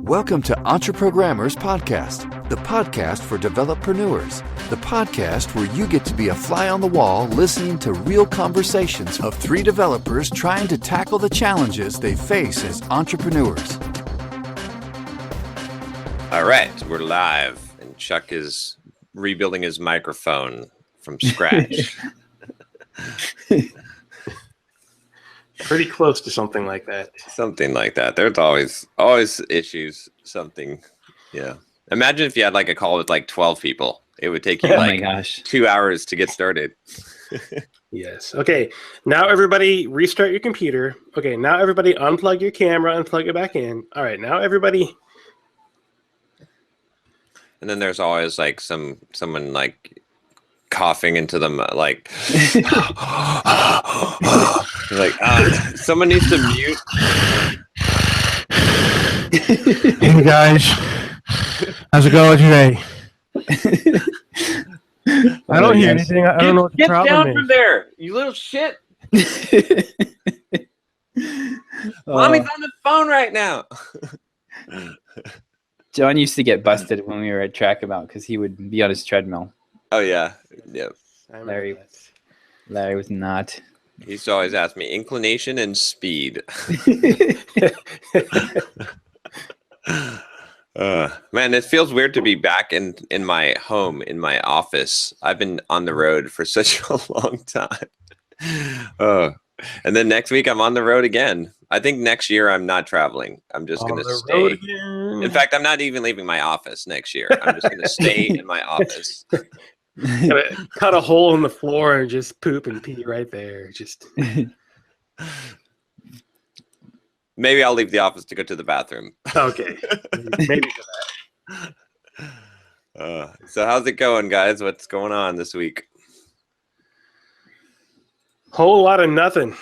Welcome to EntreProgrammers Podcast, the podcast for developreneurs, the podcast where you get to be a fly on the wall listening to real conversations of three developers trying to tackle the challenges they face as entrepreneurs. All right, we're live, and Chuck is rebuilding his microphone from scratch. Pretty close to something like that. Something like that. There's always issues. Something, yeah. Imagine if you had like a call with like 12 people. It would take you 2 hours to get started. Yes. Okay. Now everybody restart your computer. Okay. Now everybody unplug your camera and plug it back in. All right. Now everybody. And then there's always like someone like coughing into them, like like someone needs to mute. Hey guys, how's it going today? I don't hear anything. I don't know what the problem is. Get down from there, you little shit. Mommy's on the phone right now. John used to get busted when we were at Track About because he would be on his treadmill. Oh yeah, yeah. Larry was not. He used to always ask me inclination and speed. Man, it feels weird to be back in my home, in my office. I've been on the road for such a long time. And then next week I'm on the road again. I think next year I'm not traveling. I'm just going to stay. In fact, I'm not even leaving my office next year. I'm just going to stay in my office. Cut a hole in the floor and just poop and pee right there. Just maybe I'll leave the office to go to the bathroom. Okay, maybe for that. So how's it going, guys? What's going on this week? Whole lot of nothing.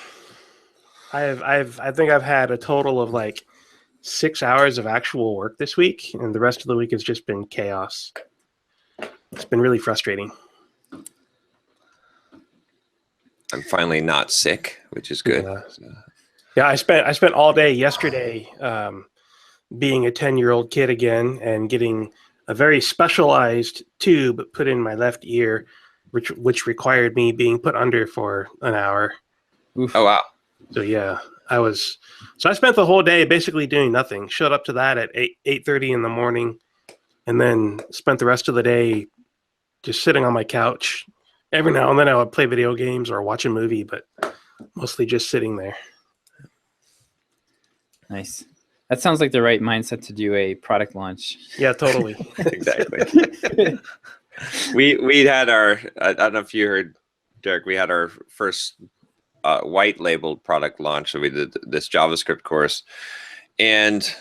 I think I've had a total of like 6 hours of actual work this week, and the rest of the week has just been chaos. It's been really frustrating. I'm finally not sick, which is good. Yeah, I spent all day yesterday being a 10-year-old kid again and getting a very specialized tube put in my left ear, which required me being put under for an hour. Oof. Oh wow. So yeah, I spent the whole day basically doing nothing. Showed up to that at 8:30 in the morning, and then spent the rest of the day just sitting on my couch. Every now and then I would play video games or watch a movie, but mostly just sitting there. Nice. That sounds like the right mindset to do a product launch. Yeah, totally. Exactly. We had our, I don't know if you heard, Derick, we had our first white labeled product launch. So we did this JavaScript course, and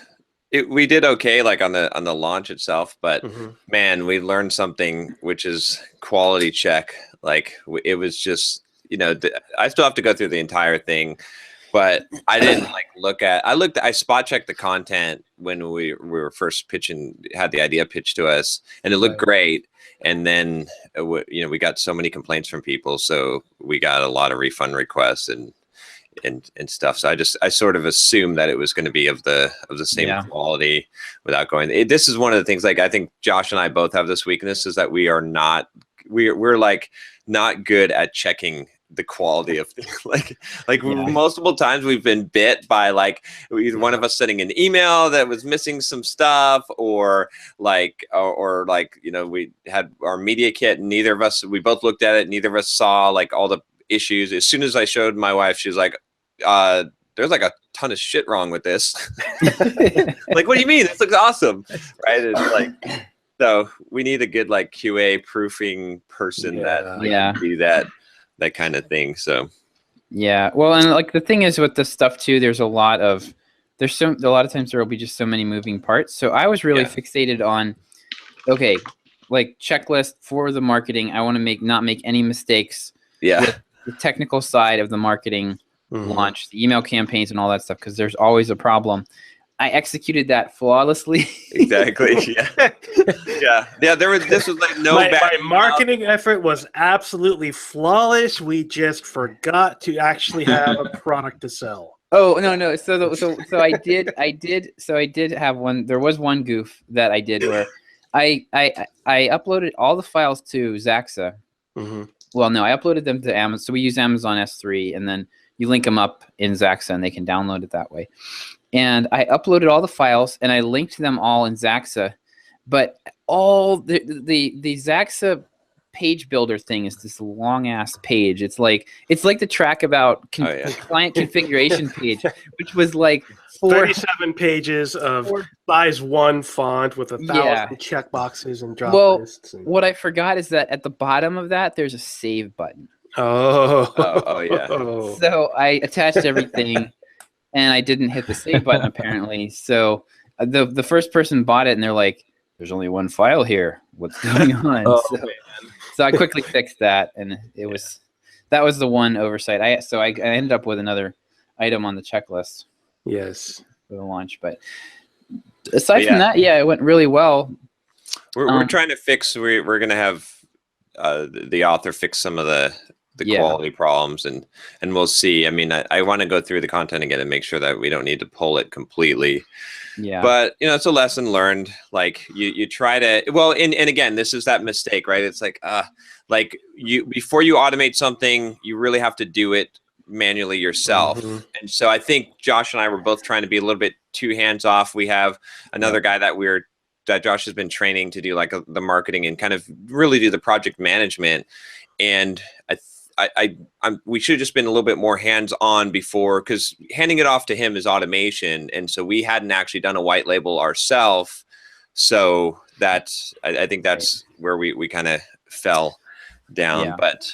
we did okay, like on the launch itself, but man, we learned something, which is quality check. Like it was just, I still have to go through the entire thing, but I didn't I spot checked the content when we were first had the idea pitched to us, and it looked great. And then, we got so many complaints from people. So we got a lot of refund requests and stuff. So I sort of assumed that it was going to be of the same quality without going. This is one of the things, like, I think Josh and I both have this weakness, is that we're like not good at checking the quality of things. Multiple times we've been bit by like either one of us sending an email that was missing some stuff, or we had our media kit and we both looked at it, neither of us saw like all the issues. As soon as I showed my wife, she was like, there's like a ton of shit wrong with this. Like, what do you mean? This looks awesome. Right. It's like, so we need a good like QA proofing person that can do that kind of thing. So yeah, well, and like the thing is with this stuff too, a lot of times there will be just so many moving parts. So I was really fixated on, okay, like checklist for the marketing. I want to not make any mistakes with the technical side of the marketing launch, the email campaigns and all that stuff, because there's always a problem. I executed that flawlessly. Exactly. Yeah. This was like my marketing effort was absolutely flawless. We just forgot to actually have a product to sell. Oh no. So I did have one. There was one goof that I did where I uploaded all the files to Zaxa. Mm-hmm. Well, no, I uploaded them to Amazon. So we use Amazon S3, and then you link them up in Zaxa, and they can download it that way. And I uploaded all the files, and I linked them all in Zaxa. But all the Zaxa page builder thing is this long ass page. It's like the track about client configuration page, which was like 37 pages of size 1 font with 1,000 checkboxes and drop lists. And... What I forgot is that at the bottom of that, there's a save button. Oh yeah. So I attached everything, and I didn't hit the save button apparently. So the first person bought it, and they're like, "There's only one file here. What's going on?" So I quickly fixed that, and that was the one oversight. I ended up with another item on the checklist. Yes. For the launch, but aside from that, it went really well. We're trying to fix. We're going to have the author fix some of the quality problems, and we'll see. I mean, I want to go through the content again and make sure that we don't need to pull it completely. Yeah. But it's a lesson learned. Like you try to and again, this is that mistake, right? It's like before you automate something, you really have to do it manually yourself. Mm-hmm. And so I think Josh and I were both trying to be a little bit too hands off. We have another guy that Josh has been training to do like the marketing and kind of really do the project management. And we should have just been a little bit more hands-on before, because handing it off to him is automation. And so we hadn't actually done a white label ourselves. So I think that's where we kind of fell down. Yeah. But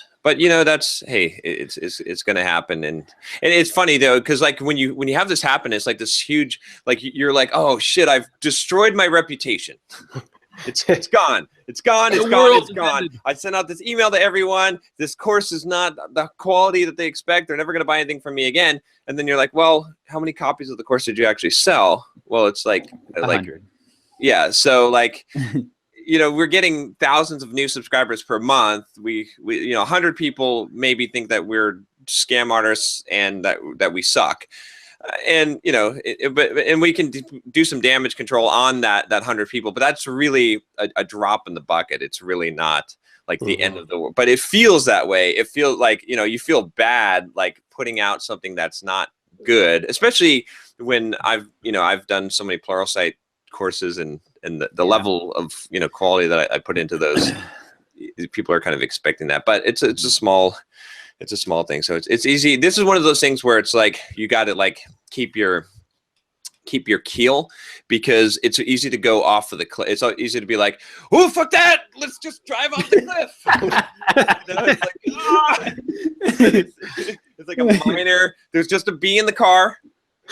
that's, hey, it's going to happen. And it's funny though, because like when you have this happen, it's like this huge, like you're like, oh shit, I've destroyed my reputation. It's gone. It's gone. It's gone. It's gone. I sent out this email to everyone. This course is not the quality that they expect. They're never going to buy anything from me again. And then you're like, well, how many copies of the course did you actually sell? Well, it's like 100. Yeah. So like, we're getting thousands of new subscribers per month. We 100 people maybe think that we're scam artists and that we suck. And we can do some damage control on that 100 people, but that's really a drop in the bucket. It's really not like the end of the world, but it feels that way. It feels like, you feel bad, like putting out something that's not good, especially when I've done so many Pluralsight courses and the level of, quality that I put into those, people are kind of expecting that, but it's a small thing. So it's easy. This is one of those things where it's like, you got to like keep your keel, because it's easy to go off of the cliff. It's so easy to be like, oh, fuck that. Let's just drive off the cliff. It's like a minor, there's just a bee in the car.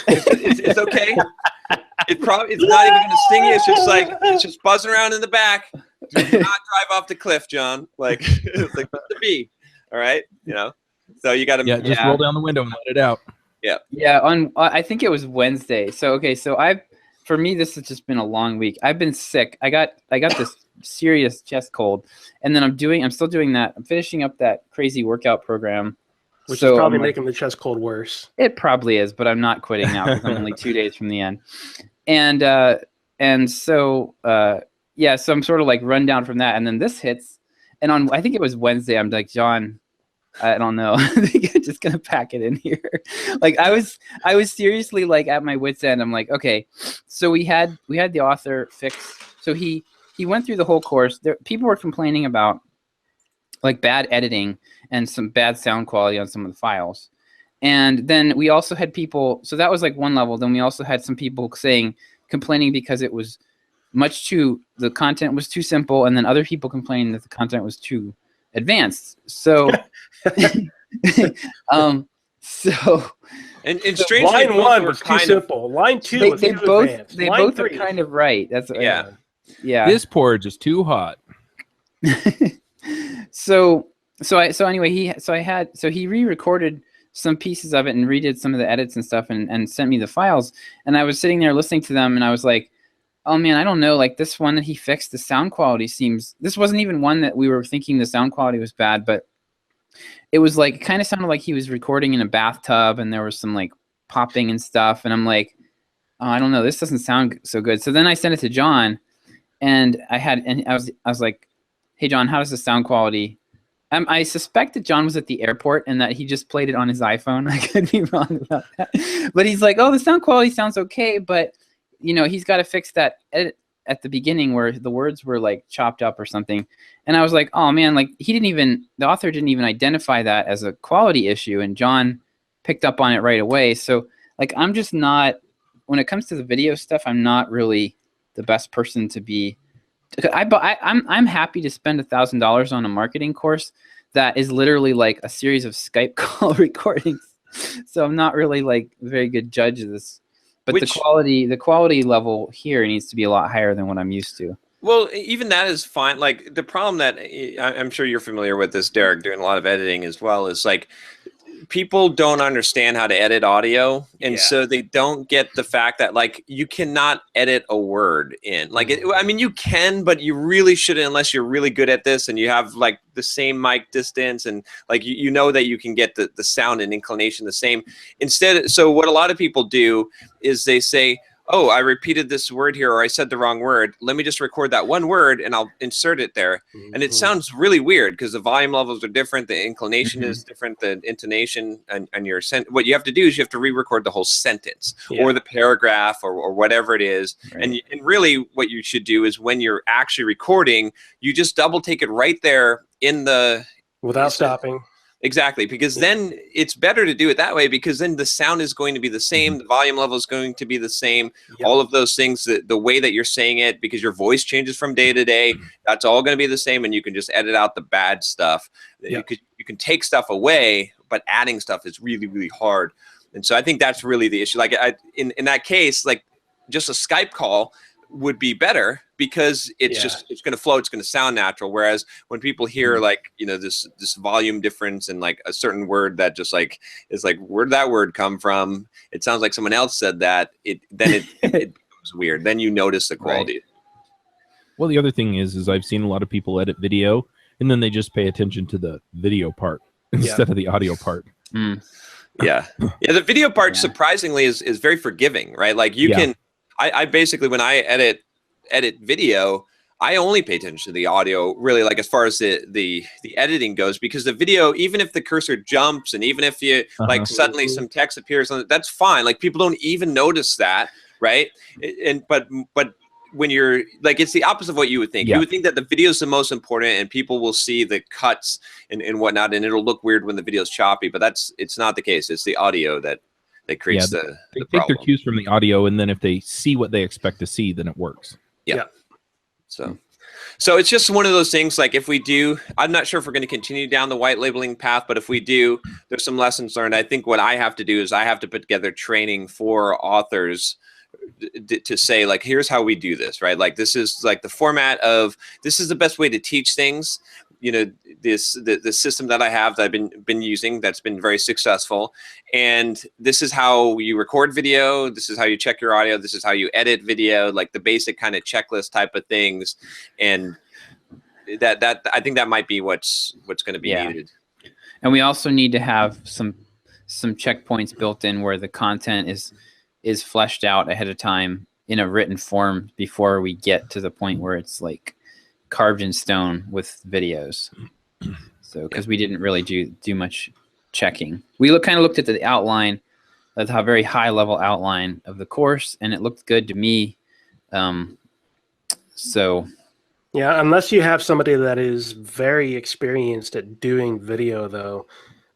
It's okay. It's not even going to sting you. It's just buzzing around in the back. Do not drive off the cliff, John. Like, it's like the bee. All right, So you got to just roll down the window and let it out. Yeah. Yeah. I think it was Wednesday. So okay. So for me, this has just been a long week. I've been sick. I got this serious chest cold, and then I'm still doing that. I'm finishing up that crazy workout program, which is probably making the chest cold worse. It probably is, but I'm not quitting now because I'm only 2 days from the end. And so so I'm sort of like run down from that, and then this hits, and I think it was Wednesday. I'm like, John, I don't know. I think I'm just gonna pack it in here. Like I was seriously like at my wit's end. I'm like, okay. So we had the author fix. So he went through the whole course. People were complaining about like bad editing and some bad sound quality on some of the files. And then we also had people. So that was like one level. Then we also had some people complaining because it was the content was too simple, and then other people complaining that the content was too advanced. So and strangely, line 1 was too simple. Line 2 was too advanced. They both are kind of right. That's yeah. This porridge is too hot. So anyway, he re-recorded some pieces of it and redid some of the edits and stuff and sent me the files, and I was sitting there listening to them, and I was like, oh man, I don't know, like this one that he fixed, the sound quality this wasn't even one that we were thinking the sound quality was bad, but it was like, kind of sounded like he was recording in a bathtub, and there was some like popping and stuff. And I'm like, oh, I don't know, this doesn't sound so good. So then I sent it to John, and I was like, hey, John, how does the sound quality? I suspect that John was at the airport and that he just played it on his iPhone. I could be wrong about that. But he's like, oh, the sound quality sounds okay, but, he's got to fix that edit at the beginning where the words were like chopped up or something. And I was like, oh man, like the author didn't even identify that as a quality issue, and John picked up on it right away. So like, I'm just not, when it comes to the video stuff, I'm not really the best person to be. I'm happy to spend $1,000 on a marketing course that is literally like a series of Skype call recordings. So I'm not really like a very good judge of this. But the quality level here needs to be a lot higher than what I'm used to. Well, even that is fine. Like the problem that I'm sure you're familiar with this, Derick, doing a lot of editing as well, is like people don't understand how to edit audio, and so they don't get the fact that like you cannot edit a word in. Like, you can, but you really shouldn't unless you're really good at this and you have like the same mic distance and like you know that you can get the sound and inclination the same. Instead, so what a lot of people do is they say, oh, I repeated this word here, or I said the wrong word. Let me just record that one word and I'll insert it there. And it sounds really weird because the volume levels are different. The inclination is different, the intonation and your what you have to do is you have to re-record the whole sentence or the paragraph or whatever it is. Right. And really what you should do is when you're actually recording, you just double take it right there in the... Without stopping. Exactly, because then it's better to do it that way because then the sound is going to be the same, the volume level is going to be the same, all of those things, the way that you're saying it, because your voice changes from day to day, that's all going to be the same, and you can just edit out the bad stuff. You can take stuff away, but adding stuff is really, really hard. And so I think that's really the issue. Like in that case, like just a Skype call would be better because it's it's going to flow, it's going to sound natural. Whereas when people hear like, this volume difference and like a certain word that just like is like, where'd that word come from? It sounds like someone else said that. It becomes weird. Then you notice the quality. Right. Well, the other thing is I've seen a lot of people edit video and then they just pay attention to the video part instead of the audio part. Yeah. The video part surprisingly is very forgiving, right? Like you can. I basically, when I edit video, I only pay attention to the audio, really, like as far as the editing goes, because the video, even if the cursor jumps and even if you like suddenly some text appears on it, that's fine. Like people don't even notice that, right? But when you're like, it's the opposite of what you would think. You would think that the video is the most important and people will see the cuts and whatnot, and it'll look weird when the video is choppy, but it's not the case. It's the audio that creates the they take their cues from the audio, and then if they see what they expect to see, then it works. So it's just one of those things. Like if we do, I'm not sure if we're going to continue down the white labeling path, but if we do, there's some lessons learned. I think what I have to do is I have to put together training for authors to say like, here's how we do this, right? Like this is like the format of, this is the best way to teach things. The system that I have that I've been using that's been very successful, and this is how you record video, this is how you check your audio, this is how you edit video, like the basic kind of checklist type of things, and that I think that might be what's going to be needed. And we also need to have some checkpoints built in where the content is fleshed out ahead of time in a written form before we get to the point where it's like carved in stone with videos. So because we didn't really do much checking. We kind of looked at the outline, a very high level outline of the course, and it looked good to me. So yeah, unless you have somebody that is very experienced at doing video, though,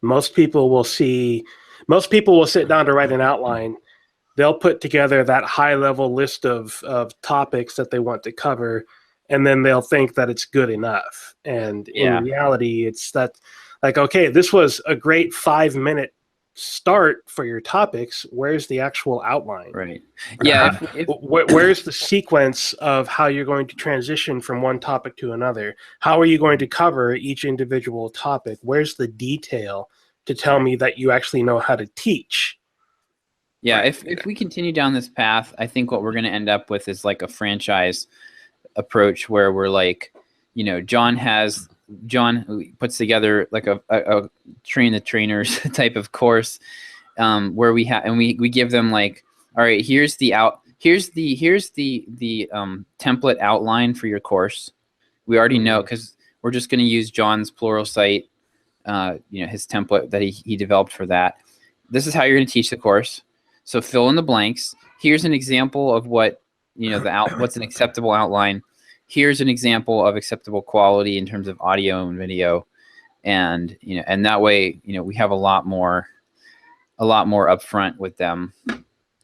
most people will sit down to write an outline. They'll put together that high level list of topics that they want to cover, and then they'll think that it's good enough. And in reality, it's that like, okay, this was a great 5-minute start for your topics. Where's the actual outline? Right. Yeah. Where's the sequence of how you're going to transition from one topic to another? How are you going to cover each individual topic? Where's the detail to tell me that you actually know how to teach? Yeah. If we continue down this path, I think what we're going to end up with is like a franchise approach where we're like, John puts together like a train the trainers type of course, where we have, and we give them like, all right, here's the template outline for your course. We already know, because we're just going to use John's Pluralsight, his template that he developed for that. This is how you're going to teach the course. So fill in the blanks. Here's an example of what, what's an acceptable outline. Here's an example of acceptable quality in terms of audio and video. And, and that way, we have a lot more upfront with them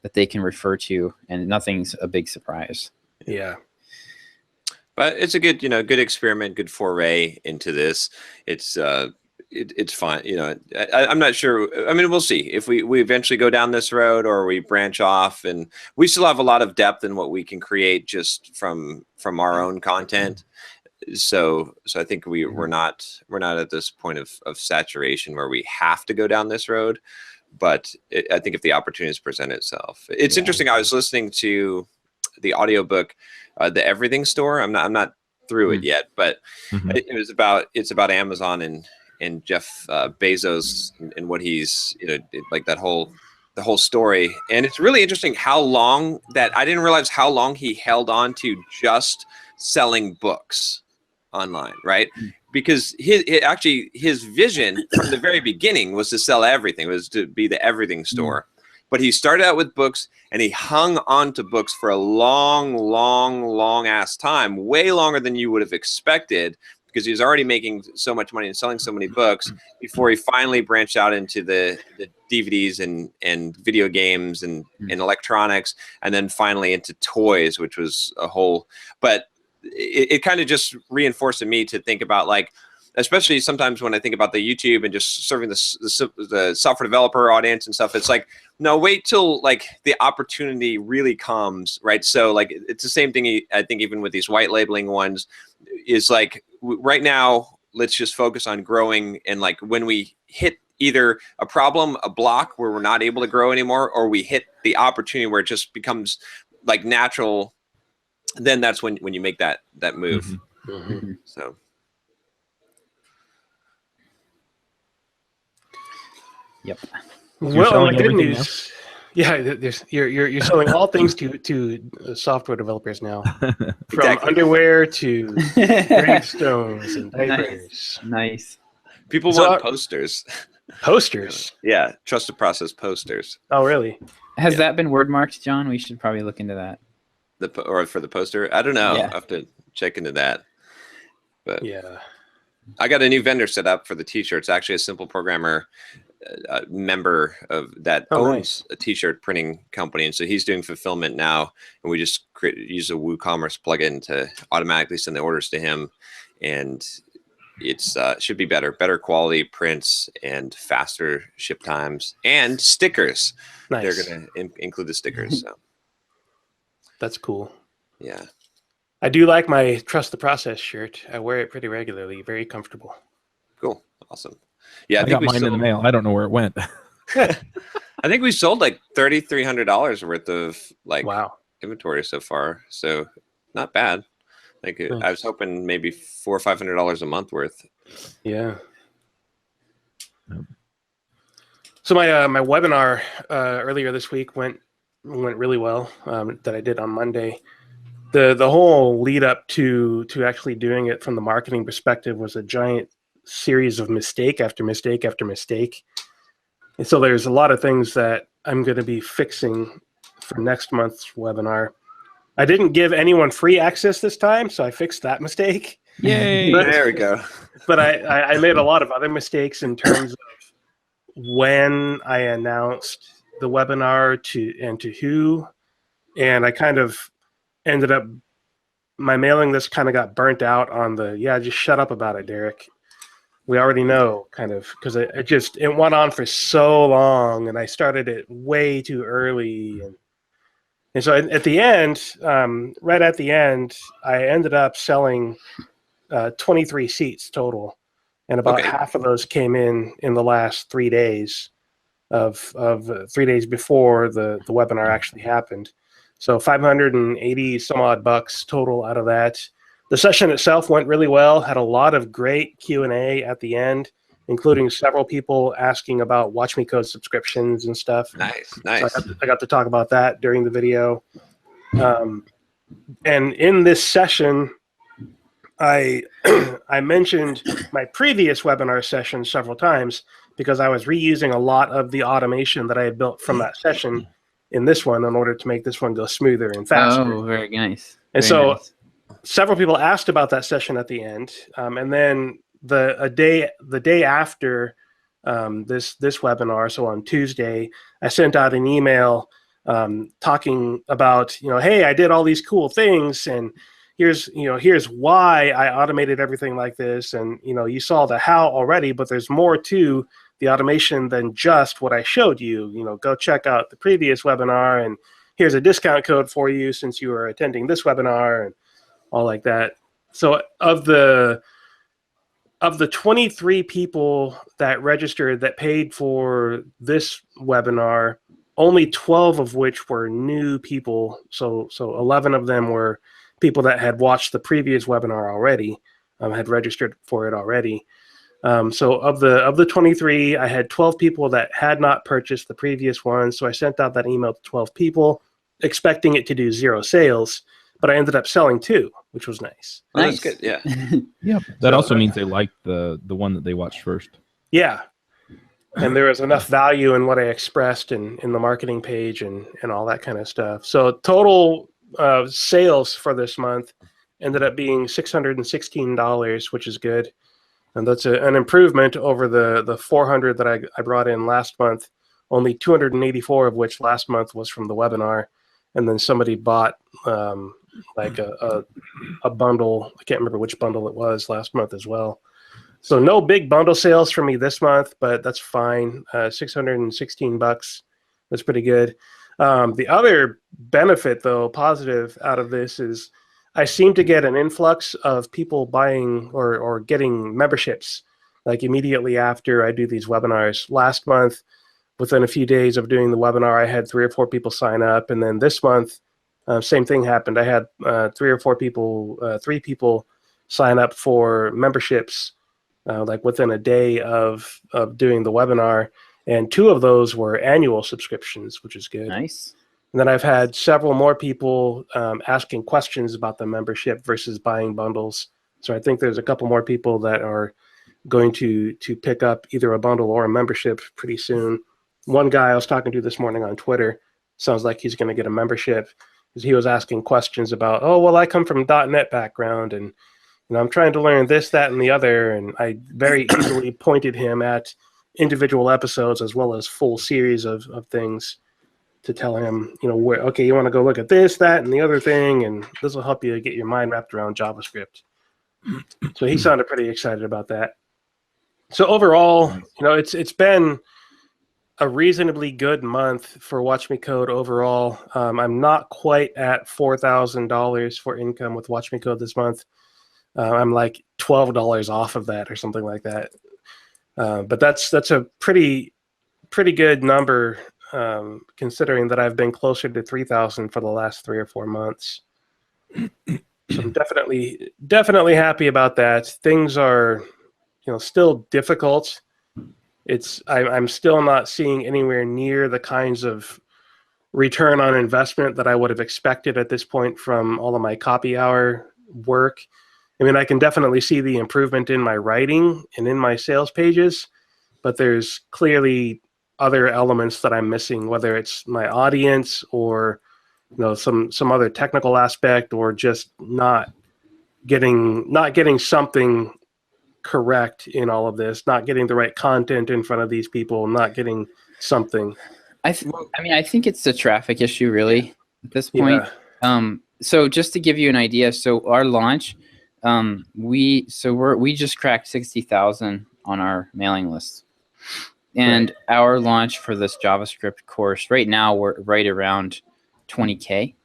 that they can refer to, and nothing's a big surprise. Yeah. But it's a good, good experiment, good foray into this. It's fine. I'm not sure. I mean, we'll see if we eventually go down this road or we branch off, and we still have a lot of depth in what we can create just from our own content. So I think we're not at this point of saturation where we have to go down this road. But I think if the opportunities present itself, it's interesting. I was listening to the audiobook, The Everything Store. I'm not through it yet, but it's about Amazon and Jeff Bezos and what he's, like the whole story. And it's really interesting how long that I didn't realize how long he held on to just selling books online, right? Because his vision from the very beginning was to sell everything. It was to be the everything store. But he started out with books, and he hung on to books for a long ass time, way longer than you would have expected, because he was already making so much money and selling so many books before he finally branched out into the DVDs and video games and electronics, and then finally into toys, which was a whole. But it kind of just reinforced to me to think about, like, especially sometimes when I think about the YouTube and just serving the software developer audience and stuff, it's like, no, wait till like the opportunity really comes, right? So like, it's the same thing. I think even with these white labeling ones is like, right now, let's just focus on growing. And like when we hit either a problem, a block where we're not able to grow anymore, or we hit the opportunity where it just becomes like natural, then that's when you make that move. So. Yep. Well, my good news. Yeah, you're selling all things to software developers now, from underwear to gravestones and diapers. Nice. People want posters. Posters. Yeah, trusted process posters. Oh, really? Has that been word marked, John? We should probably look into that. Or for the poster? I don't know. Yeah. I have to check into that. But yeah, I got a new vendor set up for the t-shirts. Actually, a Simple Programmer member of that owns a t-shirt printing company, and so he's doing fulfillment now, and we just use a WooCommerce plugin to automatically send the orders to him, and it's should be better quality prints and faster ship times and stickers. Nice. They're going to include the stickers. So that's cool. Yeah, I do like my Trust the Process shirt. I wear it pretty regularly. Very comfortable. Cool. Awesome. Yeah, I got mine in the mail. I don't know where it went. I think we sold like $3,300 worth of like inventory so far. So not bad. Like I was hoping maybe $400 or $500 a month worth. Yeah. So my webinar earlier this week went really well. That I did on Monday. The whole lead up to actually doing it from the marketing perspective was a giant series of mistake after mistake after mistake. And so there's a lot of things that I'm going to be fixing for next month's webinar. I didn't give anyone free access this time, so I fixed that mistake. Yay! There we go. But I made a lot of other mistakes in terms of when I announced the webinar to who, and I kind of ended up, my mailing list kind of got burnt out on the, just shut up about it, Derick. We already know, kind of, because it went on for so long, and I started it way too early, and so at the end, right at the end, I ended up selling 23 seats total, and about half of those came in the last 3 days of 3 days before the webinar actually happened. So 580 some odd bucks total out of that. The session itself went really well, had a lot of great Q&A at the end, including several people asking about Watch Me Code subscriptions and stuff. Nice. So I got to talk about that during the video. And in this session, I mentioned my previous webinar session several times because I was reusing a lot of the automation that I had built from that session in this one in order to make this one go smoother and faster. Oh, very nice. And so several people asked about that session at the end. And then the day after this webinar, so on Tuesday, I sent out an email talking about, hey, I did all these cool things, and here's why I automated everything like this. And, you saw the how already, but there's more to the automation than just what I showed you. Go check out the previous webinar, and here's a discount code for you since you are attending this webinar, and all like that. So of the 23 people that registered that paid for this webinar, only 12 of which were new people. So 11 of them were people that had watched the previous webinar already, had registered for it already. So of the 23, I had 12 people that had not purchased the previous one. So I sent out that email to 12 people, expecting it to do 0 sales, but I ended up selling 2, which was nice. Oh, that's good. Yeah. Yeah. That also means they liked the one that they watched first. Yeah. And there was enough value in what I expressed in the marketing page and all that kind of stuff. So total sales for this month ended up being $616, which is good. And that's an improvement over the 400 that I brought in last month, only 284 of which last month was from the webinar. And then somebody bought like a bundle. I can't remember which bundle it was last month as well. So no big bundle sales for me this month, but that's fine. $616. That's pretty good. The other benefit, though, positive out of this is I seem to get an influx of people buying or getting memberships like immediately after I do these webinars. Last month, within a few days of doing the webinar, I had 3 or 4 people sign up. And then this month, same thing happened. I had 3 people sign up for memberships like within a day of doing the webinar. And 2 of those were annual subscriptions, which is good. Nice. And then I've had several more people asking questions about the membership versus buying bundles. So I think there's a couple more people that are going to pick up either a bundle or a membership pretty soon. One guy I was talking to this morning on Twitter sounds like he's going to get a membership because he was asking questions about, oh, well, I come from .NET background and I'm trying to learn this, that, and the other. And I very easily pointed him at individual episodes as well as full series of things to tell him, where, okay, you want to go look at this, that, and the other thing, and this will help you get your mind wrapped around JavaScript. So he sounded pretty excited about that. So overall, it's been a reasonably good month for Watch Me Code overall. I'm not quite at $4,000 for income with Watch Me Code this month. I'm like $12 off of that or something like that. But that's a pretty good number considering that I've been closer to 3,000 for the last 3 or 4 months. So I'm definitely happy about that. Things are, still difficult. I'm still not seeing anywhere near the kinds of return on investment that I would have expected at this point from all of my copy hour work. I mean, I can definitely see the improvement in my writing and in my sales pages, but there's clearly other elements that I'm missing, whether it's my audience or some other technical aspect, or just not getting something correct in all of this, not getting the right content in front of these people, not getting something. I think it's a traffic issue really at this point. Yeah. So just to give you an idea, so our launch, we just cracked 60,000 on our mailing list. And our launch for this JavaScript course right now, we're right around 20K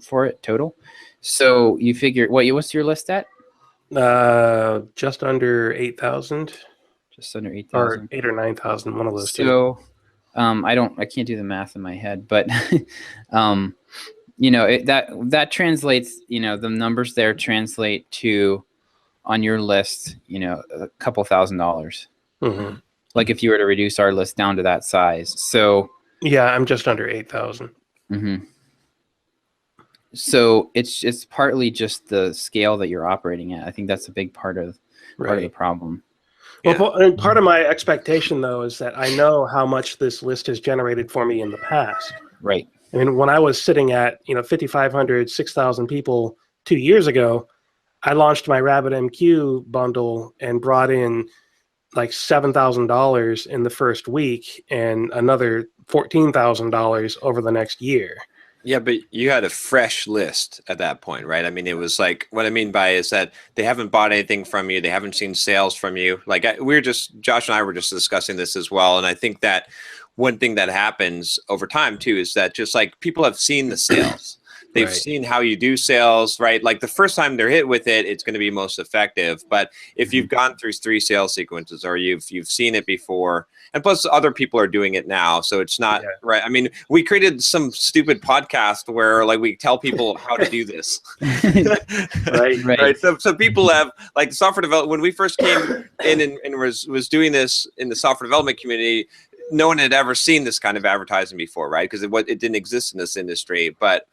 for it total. So you figure, what's your list at? Just under 8,000. Just under 8,000. Or 8 or 9,000, one of those two. So I can't do the math in my head, but that translates, the numbers there translate to on your list, a couple $1,000. Mm-hmm. Like if you were to reduce our list down to that size. So yeah, I'm just under 8,000. Mm-hmm. So it's partly just the scale that you're operating at. I think that's a big part of the problem. Well, and part of my expectation though is that I know how much this list has generated for me in the past. Right. I mean, when I was sitting at 5,500, 6,000 people 2 years ago, I launched my RabbitMQ bundle and brought in like $7,000 in the first week and another $14,000 over the next year. Yeah, but you had a fresh list at that point, right? I mean, it was like, what I mean by is that they haven't bought anything from you. They haven't seen sales from you. Like Josh and I were just discussing this as well. And I think that one thing that happens over time too, is that just like people have seen the sales. They've seen how you do sales, right? Like the first time they're hit with it, it's going to be most effective. But if you've gone through 3 sales sequences or you've seen it before, and plus other people are doing it now, so it's not right. I mean, we created some stupid podcast where like we tell people how to do this, right? So people have like software development. When we first came in and was doing this in the software development community, no one had ever seen this kind of advertising before, right? Because it didn't exist in this industry, but.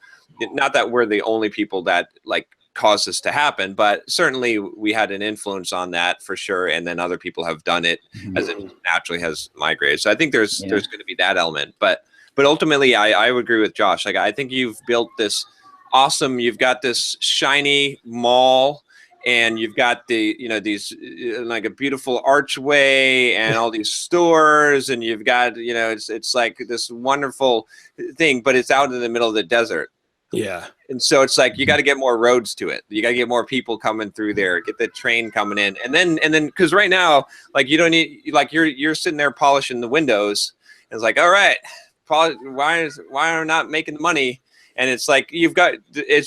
Not that we're the only people that like caused this to happen, but certainly we had an influence on that for sure. And then other people have done it as it naturally has migrated. So I think there's going to be that element, but ultimately I would agree with Josh. Like I think you've built this awesome. You've got this shiny mall, and you've got the these like a beautiful archway and all these stores, and you've got it's like this wonderful thing, but it's out in the middle of the desert. Yeah. And so it's like you got to get more roads to it. You got to get more people coming through there, get the train coming in. And then because right now, like you don't need, like you're sitting there polishing the windows. And it's like, all right, why are we not making the money? And it's like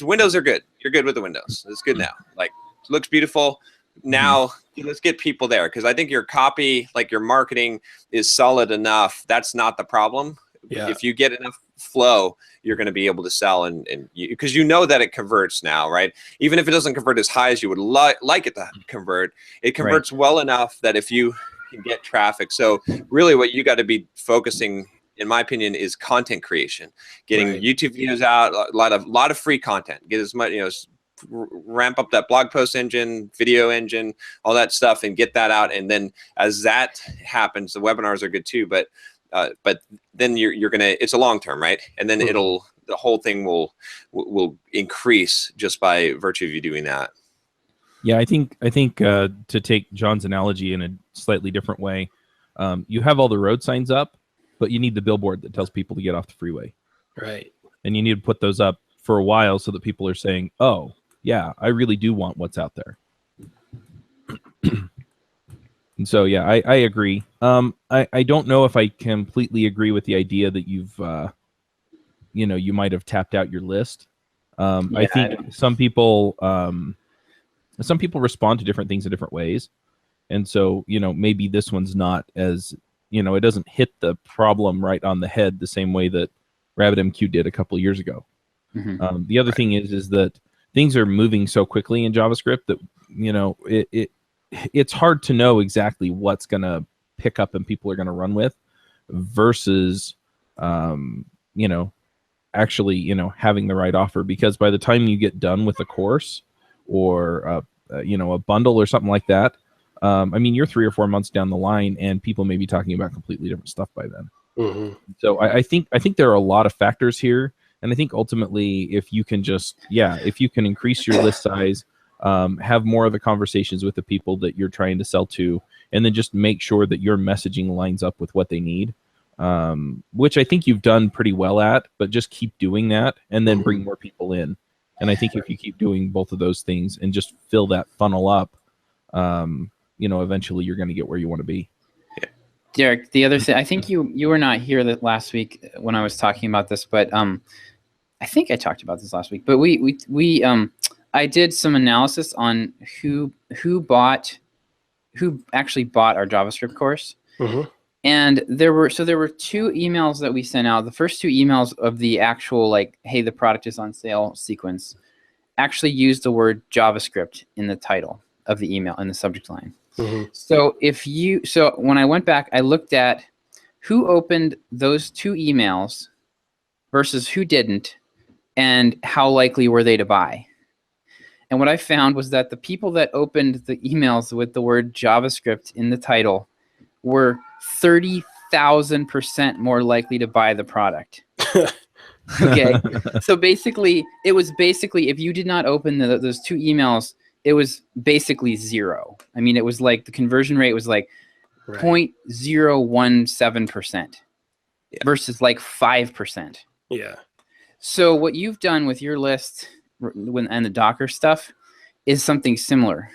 windows are good. You're good with the windows. It's good now. Like it looks beautiful. Now let's get people there, because I think your copy, like your marketing is solid enough. That's not the problem. Yeah. If you get enough flow, you're going to be able to sell, and because that it converts now, right? Even if it doesn't convert as high as you would like it to convert, it converts well enough that if you can get traffic. So really what you got to be focusing, in my opinion, is content creation, getting YouTube videos out, a lot of free content, get as much, ramp up that blog post engine, video engine, all that stuff, and get that out. And then as that happens, the webinars are good too, but then you're gonna, it's a long term, right? And then the whole thing will increase just by virtue of you doing that. Yeah, I think to take John's analogy in a slightly different way, you have all the road signs up, but you need the billboard that tells people to get off the freeway. Right. And you need to put those up for a while so that people are saying, oh yeah, I really do want what's out there. And so, yeah, I agree. I don't know if I completely agree with the idea that you've, you might have tapped out your list. I think some people respond to different things in different ways. And so, maybe this one's not as, it doesn't hit the problem right on the head the same way that RabbitMQ did a couple of years ago. Mm-hmm. The other thing is that things are moving so quickly in JavaScript that, it's hard to know exactly what's going to pick up and people are going to run with versus, actually, having the right offer, because by the time you get done with a course or, a bundle or something like that, you're 3 or 4 months down the line and people may be talking about completely different stuff by then. Mm-hmm. So I think there are a lot of factors here. And I think ultimately, if you can increase your list size, have more of the conversations with the people that you're trying to sell to, and then just make sure that your messaging lines up with what they need, which I think you've done pretty well at, but just keep doing that and then bring more people in. And I think if you keep doing both of those things and just fill that funnel up, eventually you're going to get where you want to be. Derick, the other thing, I think you were not here last week when I was talking about this, but I think I talked about this last week, but I did some analysis on who actually bought our JavaScript course. Mm-hmm. And there were 2 emails that we sent out. The first 2 emails of the actual, like, hey, the product is on sale sequence actually used the word JavaScript in the title of the email, in the subject line. So when I went back, I looked at who opened those 2 emails versus who didn't, and how likely were they to buy. And what I found was that the people that opened the emails with the word JavaScript in the title were 30,000% more likely to buy the product. Okay. So basically, if you did not open those 2 emails, it was basically 0. I mean, it was like the conversion rate was like 0.017% versus like 5%. Yeah. So what you've done with your list and the Docker stuff is something similar.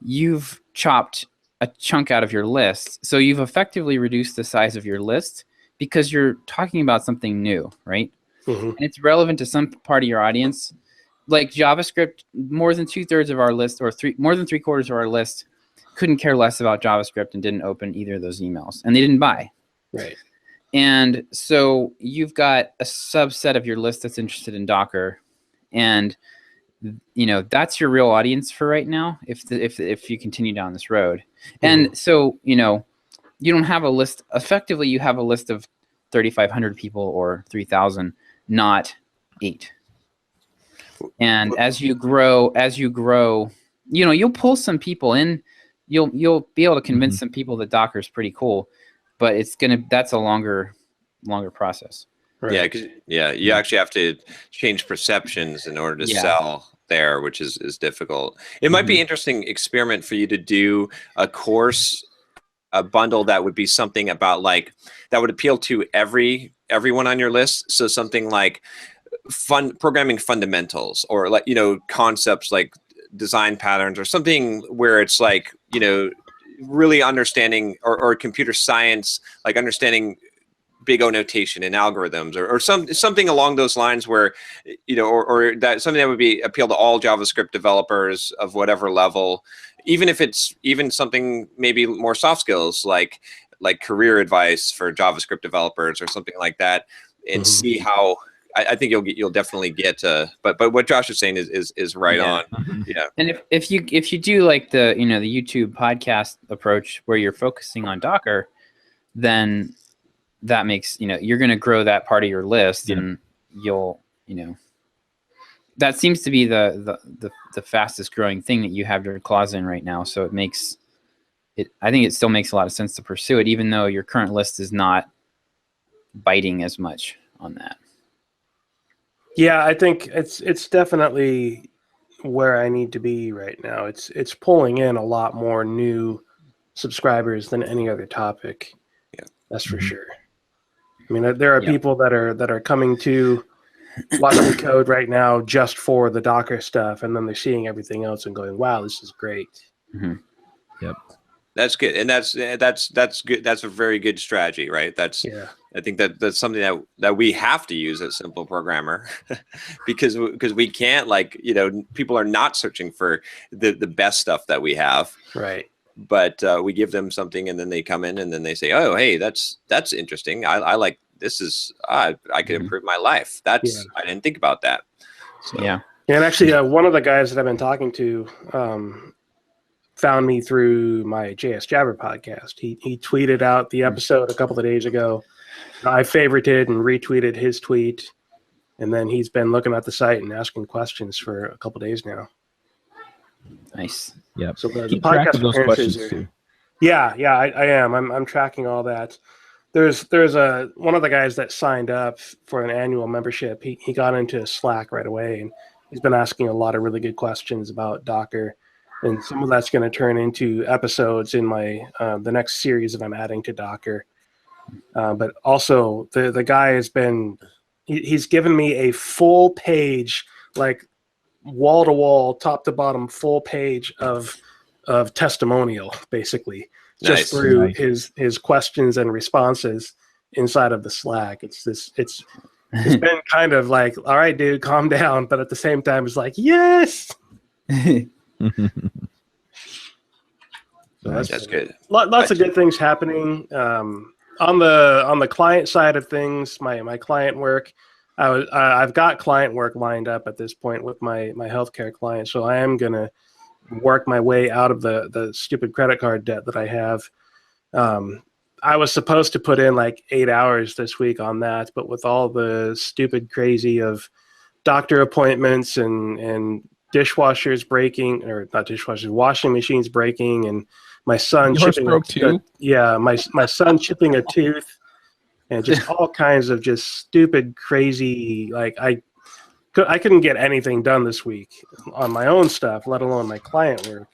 You've chopped a chunk out of your list. So you've effectively reduced the size of your list because you're talking about something new, right? And it's relevant to some part of your audience. Like JavaScript, more than 2/3 of our list, or more than 3/4 of our list, couldn't care less about JavaScript and didn't open either of those emails, and they didn't buy. Right. And so you've got a subset of your list that's interested in Docker, and that's your real audience for right now. If you continue down this road, and so you don't have a list. Effectively, you have a list of 3,500 people or 3,000, not 8. And as you grow, you'll pull some people in. You'll be able to convince some people that Docker is pretty cool, but that's a longer process. Right. Yeah, because you actually have to change perceptions in order to sell there, which is difficult. It might be interesting experiment for you to do a course, a bundle that would be something about like that would appeal to everyone on your list. So something like programming fundamentals, or like concepts like design patterns, or something where it's like really understanding, or computer science, like understanding big O notation and algorithms, or something along those lines, where or that something that would appeal to all JavaScript developers of whatever level, even if it's something maybe more soft skills, like career advice for JavaScript developers or something like that, and see how. I think you'll definitely get but what Josh is saying is right on. Yeah. And if you do like the the YouTube podcast approach where you're focusing on Docker, then that makes you're going to grow that part of your list, and you'll that seems to be the fastest growing thing that you have your claws in right now. So I think it still makes a lot of sense to pursue it, even though your current list is not biting as much on that. Yeah, I think it's definitely where I need to be right now. It's pulling in a lot more new subscribers than any other topic. Yeah, that's for sure. I mean, there are people that are coming to watch the code right now just for the Docker stuff, and then they're seeing everything else and going, "Wow, this is great." Yep. That's good, and that's good. That's a very good strategy, right? I think that's something that we have to use at Simple Programmer, because we can't, people are not searching for the best stuff that we have, right? But we give them something, and then they come in, and then they say, "Oh, hey, that's interesting. I like this. I could improve my life. I didn't think about that." So. Yeah. And actually, one of the guys that I've been talking to found me through my JS Jabber podcast. He tweeted out the episode a couple of days ago. I favorited and retweeted his tweet, and then he's been looking at the site and asking questions for a couple of days now. Nice. Yeah. So the Keep track podcast of those questions too. Yeah, I am. I'm tracking all that. There's one of the guys that signed up for an annual membership. He got into Slack right away, and he's been asking a lot of really good questions about Docker. And some of that's going to turn into episodes in my the next series that I'm adding to Docker. But also the guy has been he's given me a full page, like wall to wall, top to bottom, full page of testimonial, basically, just through his questions and responses inside of the Slack. It's been kind of like, all right, dude, calm down, but at the same time, it's like, yes. So that's good. Lots of good things happening. On the client side of things, my client work, I've got client work lined up at this point with my healthcare client. So I am gonna work my way out of the stupid credit card debt that I have. I was supposed to put in like 8 hours this week on that, but with all the stupid crazy of doctor appointments and dishwashers breaking, or not dishwashers, washing machines breaking, and my son Yours chipping broke too? my son chipping a tooth, and just all kinds of just stupid, crazy. Like I couldn't get anything done this week on my own stuff, let alone my client work,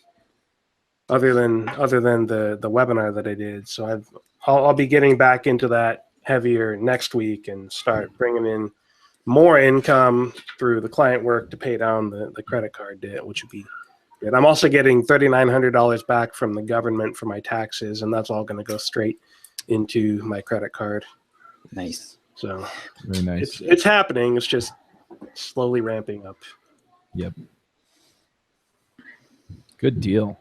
other than the webinar that I did. So I'll be getting back into that heavier next week and start bringing in more income through the client work to pay down the credit card debt, which would be good. I'm also getting $3,900 back from the government for my taxes, and that's all going to go straight into my credit card. Nice. So Very nice. it's happening. It's just slowly ramping up. Yep. Good deal.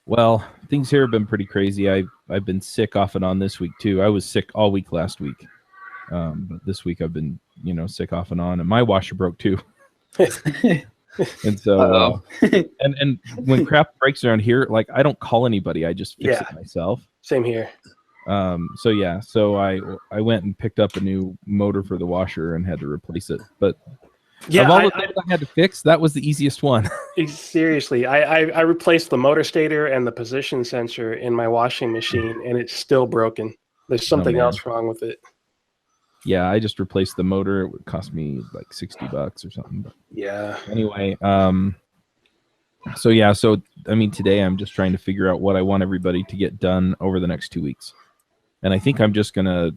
Well, things here have been pretty crazy. I've been sick off and on this week too. I was sick all week last week. But this week I've been, sick off and on, and my washer broke too. And so, and when crap breaks around here, like I don't call anybody. I just fix it myself. Same here. So I went and picked up a new motor for the washer and had to replace it. But yeah, of all the things I had to fix, that was the easiest one. Seriously, I replaced the motor stator and the position sensor in my washing machine, and it's still broken. There's something else wrong with it. Yeah, I just replaced the motor. It would cost me like $60 or something. But yeah. Anyway, so I mean, today I'm just trying to figure out what I want everybody to get done over the next 2 weeks, and I think I'm just gonna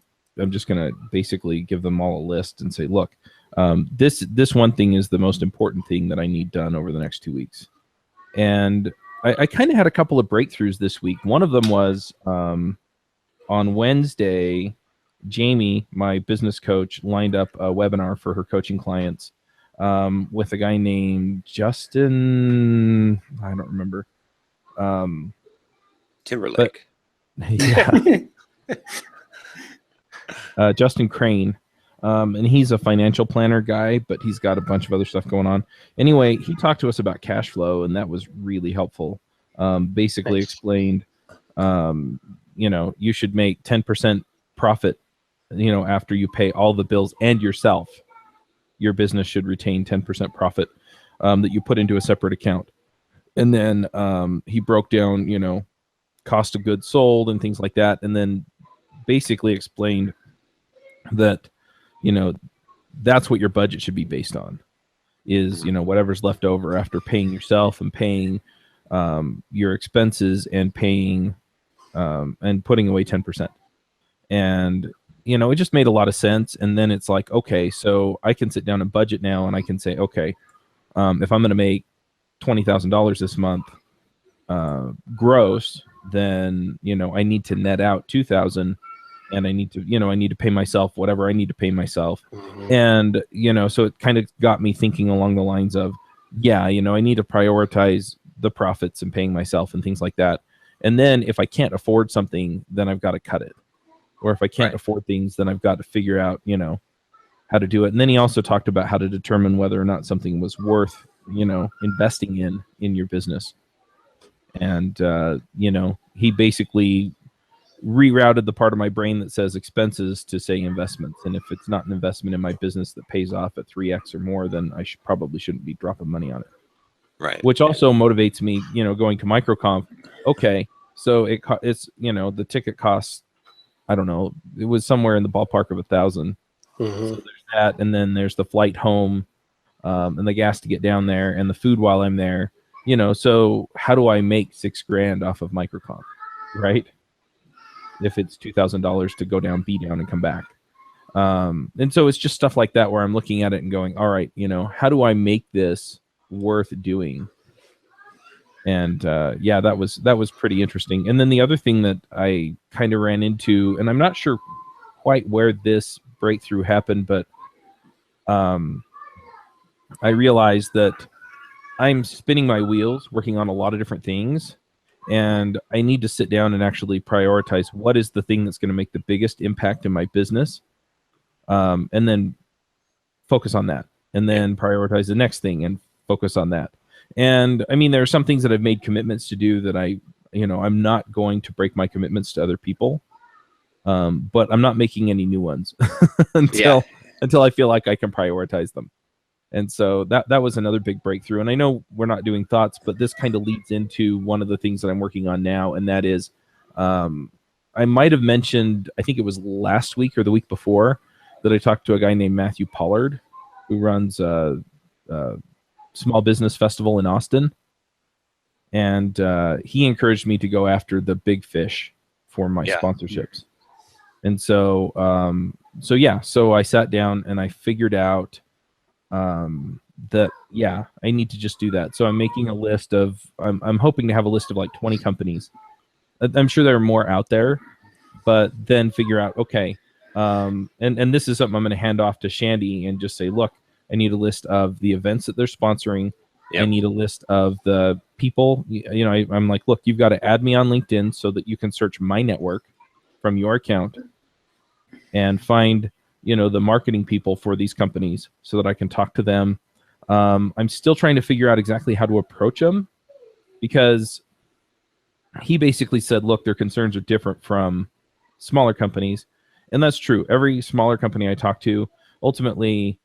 basically give them all a list and say, look, this one thing is the most important thing that I need done over the next 2 weeks, and I kind of had a couple of breakthroughs this week. One of them was on Wednesday. Jamie, my business coach, lined up a webinar for her coaching clients with a guy named Justin. I don't remember. Timberlake. Yeah. Justin Crane. And he's a financial planner guy, but he's got a bunch of other stuff going on. Anyway, he talked to us about cash flow, and that was really helpful. Basically explained, you should make 10% profit, after you pay all the bills and yourself. Your business should retain 10% profit that you put into a separate account. And then he broke down, cost of goods sold and things like that. And then basically explained that, that's what your budget should be based on is, whatever's left over after paying yourself and paying your expenses and paying and putting away 10%. And it just made a lot of sense. And then it's like, okay, so I can sit down and budget now, and I can say, okay, if I'm going to make $20,000 this month gross, then I need to net out 2,000, and I need to pay myself whatever I need to pay myself. Mm-hmm. And so it kind of got me thinking along the lines of, I need to prioritize the profits and paying myself and things like that. And then if I can't afford something, then I've got to cut it. Or if I can't afford things, then I've got to figure out, how to do it. And then he also talked about how to determine whether or not something was worth, investing in your business. And, he basically rerouted the part of my brain that says expenses to say investments. And if it's not an investment in my business that pays off at 3x or more, then I probably shouldn't be dropping money on it. Right. Which also motivates me, going to MicroConf. Okay, so it's the ticket costs, I don't know, it was somewhere in the ballpark of 1,000. Mm-hmm. So there's that, and then there's the flight home, and the gas to get down there, and the food while I'm there. So how do I make $6,000 off of MicroConf, right? If it's $2,000 to go down, be down, and come back. And so it's just stuff like that where I'm looking at it and going, all right, how do I make this worth doing? And that was pretty interesting. And then the other thing that I kind of ran into, and I'm not sure quite where this breakthrough happened, but I realized that I'm spinning my wheels, working on a lot of different things, and I need to sit down and actually prioritize what is the thing that's going to make the biggest impact in my business, and then focus on that, and then prioritize the next thing and focus on that. And I mean, there are some things that I've made commitments to do that I'm not going to break my commitments to other people. But I'm not making any new ones until I feel like I can prioritize them. And so that was another big breakthrough. And I know we're not doing thoughts, but this kind of leads into one of the things that I'm working on now. And that is, I might have mentioned, I think it was last week or the week before, that I talked to a guy named Matthew Pollard, who runs a small business festival in Austin. And he encouraged me to go after the big fish for my sponsorships. And so I sat down and I figured out that I need to just do that. So I'm making a list of, I'm hoping to have a list of like 20 companies. I'm sure there are more out there, but then figure out, okay, and this is something I'm going to hand off to Shandy and just say, look, I need a list of the events that they're sponsoring. Yep. I need a list of the people. I'm like, look, you've got to add me on LinkedIn so that you can search my network from your account and find the marketing people for these companies so that I can talk to them. I'm still trying to figure out exactly how to approach them, because he basically said, look, their concerns are different from smaller companies. And that's true. Every smaller company I talk to, ultimately,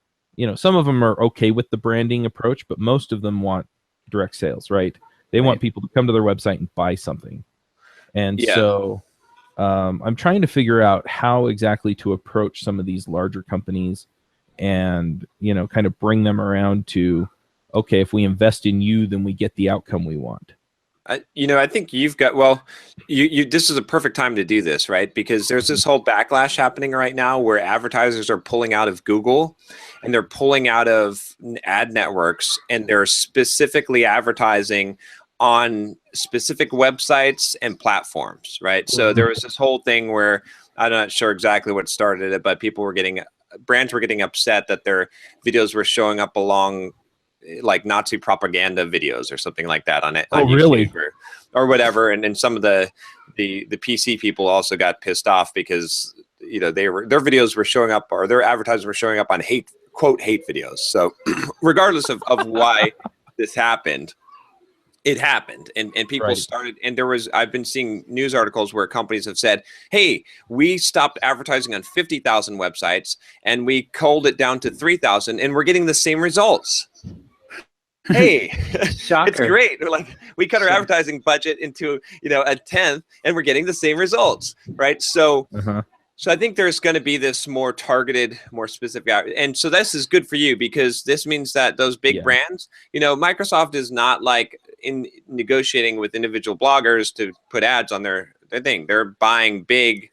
some of them are okay with the branding approach, but most of them want direct sales, right? They want people to come to their website and buy something. And so I'm trying to figure out how exactly to approach some of these larger companies and, kind of bring them around to, okay, if we invest in you, then we get the outcome we want. I think you've got, this is a perfect time to do this, right? Because there's this whole backlash happening right now where advertisers are pulling out of Google and they're pulling out of ad networks, and they're specifically advertising on specific websites and platforms, right? So there was this whole thing where, I'm not sure exactly what started it, but brands were getting upset that their videos were showing up along like Nazi propaganda videos or something like that on YouTube really? or whatever. And then some of the PC people also got pissed off because their videos were showing up, or their advertisers were showing up on hate videos. So regardless of why this happened, it happened, and people started, and I've been seeing news articles where companies have said, hey, we stopped advertising on 50,000 websites and we culled it down to 3,000, and we're getting the same results. Hey, it's great. We're like, we cut our advertising budget into, a tenth, and we're getting the same results, right? So, So I think there's going to be this more targeted, more specific, and so this is good for you, because this means that those big brands, Microsoft is not like in negotiating with individual bloggers to put ads on their thing. They're buying big,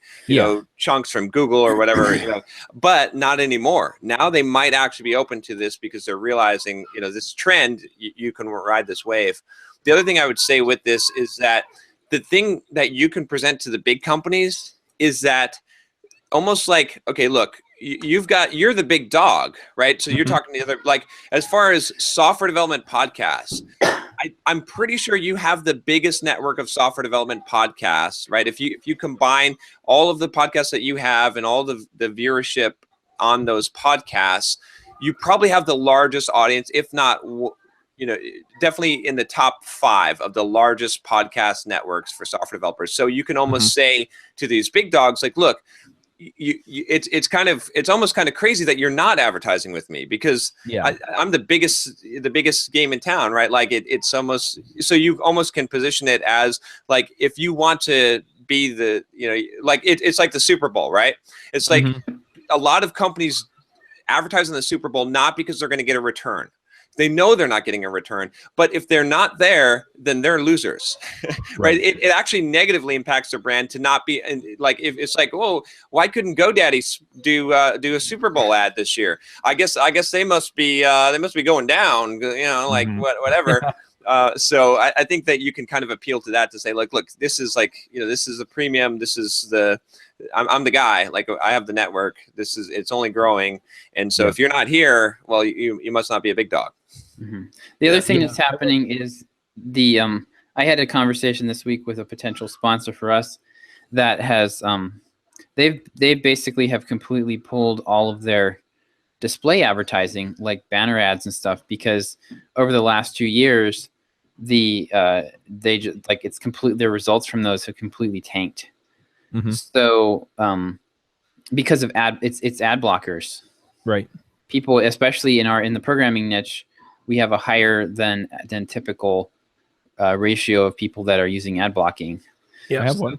chunks from Google or whatever, but not anymore. Now they might actually be open to this because they're realizing, this trend, you can ride this wave. The other thing I would say with this is that the thing that you can present to the big companies is that almost like, okay, look, you're the big dog, right? So you're talking to the other, like, as far as software development podcasts, I'm pretty sure you have the biggest network of software development podcasts, right? If you combine all of the podcasts that you have and all the viewership on those podcasts, you probably have the largest audience, if not, definitely in the top 5 of the largest podcast networks for software developers. So you can almost say to these big dogs, like, look, it's almost kind of crazy that you're not advertising with me, because I'm the biggest game in town, right? Like it's almost, so you almost can position it as like, if you want to be the, like it's like the Super Bowl, right? It's like a lot of companies advertise in the Super Bowl, not because they're going to get a return. They know they're not getting a return, but if they're not there, then they're losers, right? It actually negatively impacts their brand to not be, like, if it's like, oh, why couldn't GoDaddy do a Super Bowl ad this year? I guess they must be going down, like whatever. So I think that you can kind of appeal to that to say, look, this is like, this is a premium. This is I'm the guy. Like, I have the network. It's only growing, and so if you're not here, well, you must not be a big dog. The other thing that's happening is I had a conversation this week with a potential sponsor for us that has they basically have completely pulled all of their display advertising like banner ads and stuff, because over the last 2 years, their results from those have completely tanked. Mhm. So because of it's ad blockers. Right. People, especially in the programming niche, we have a higher than typical ratio of people that are using ad blocking. Yeah, I have one.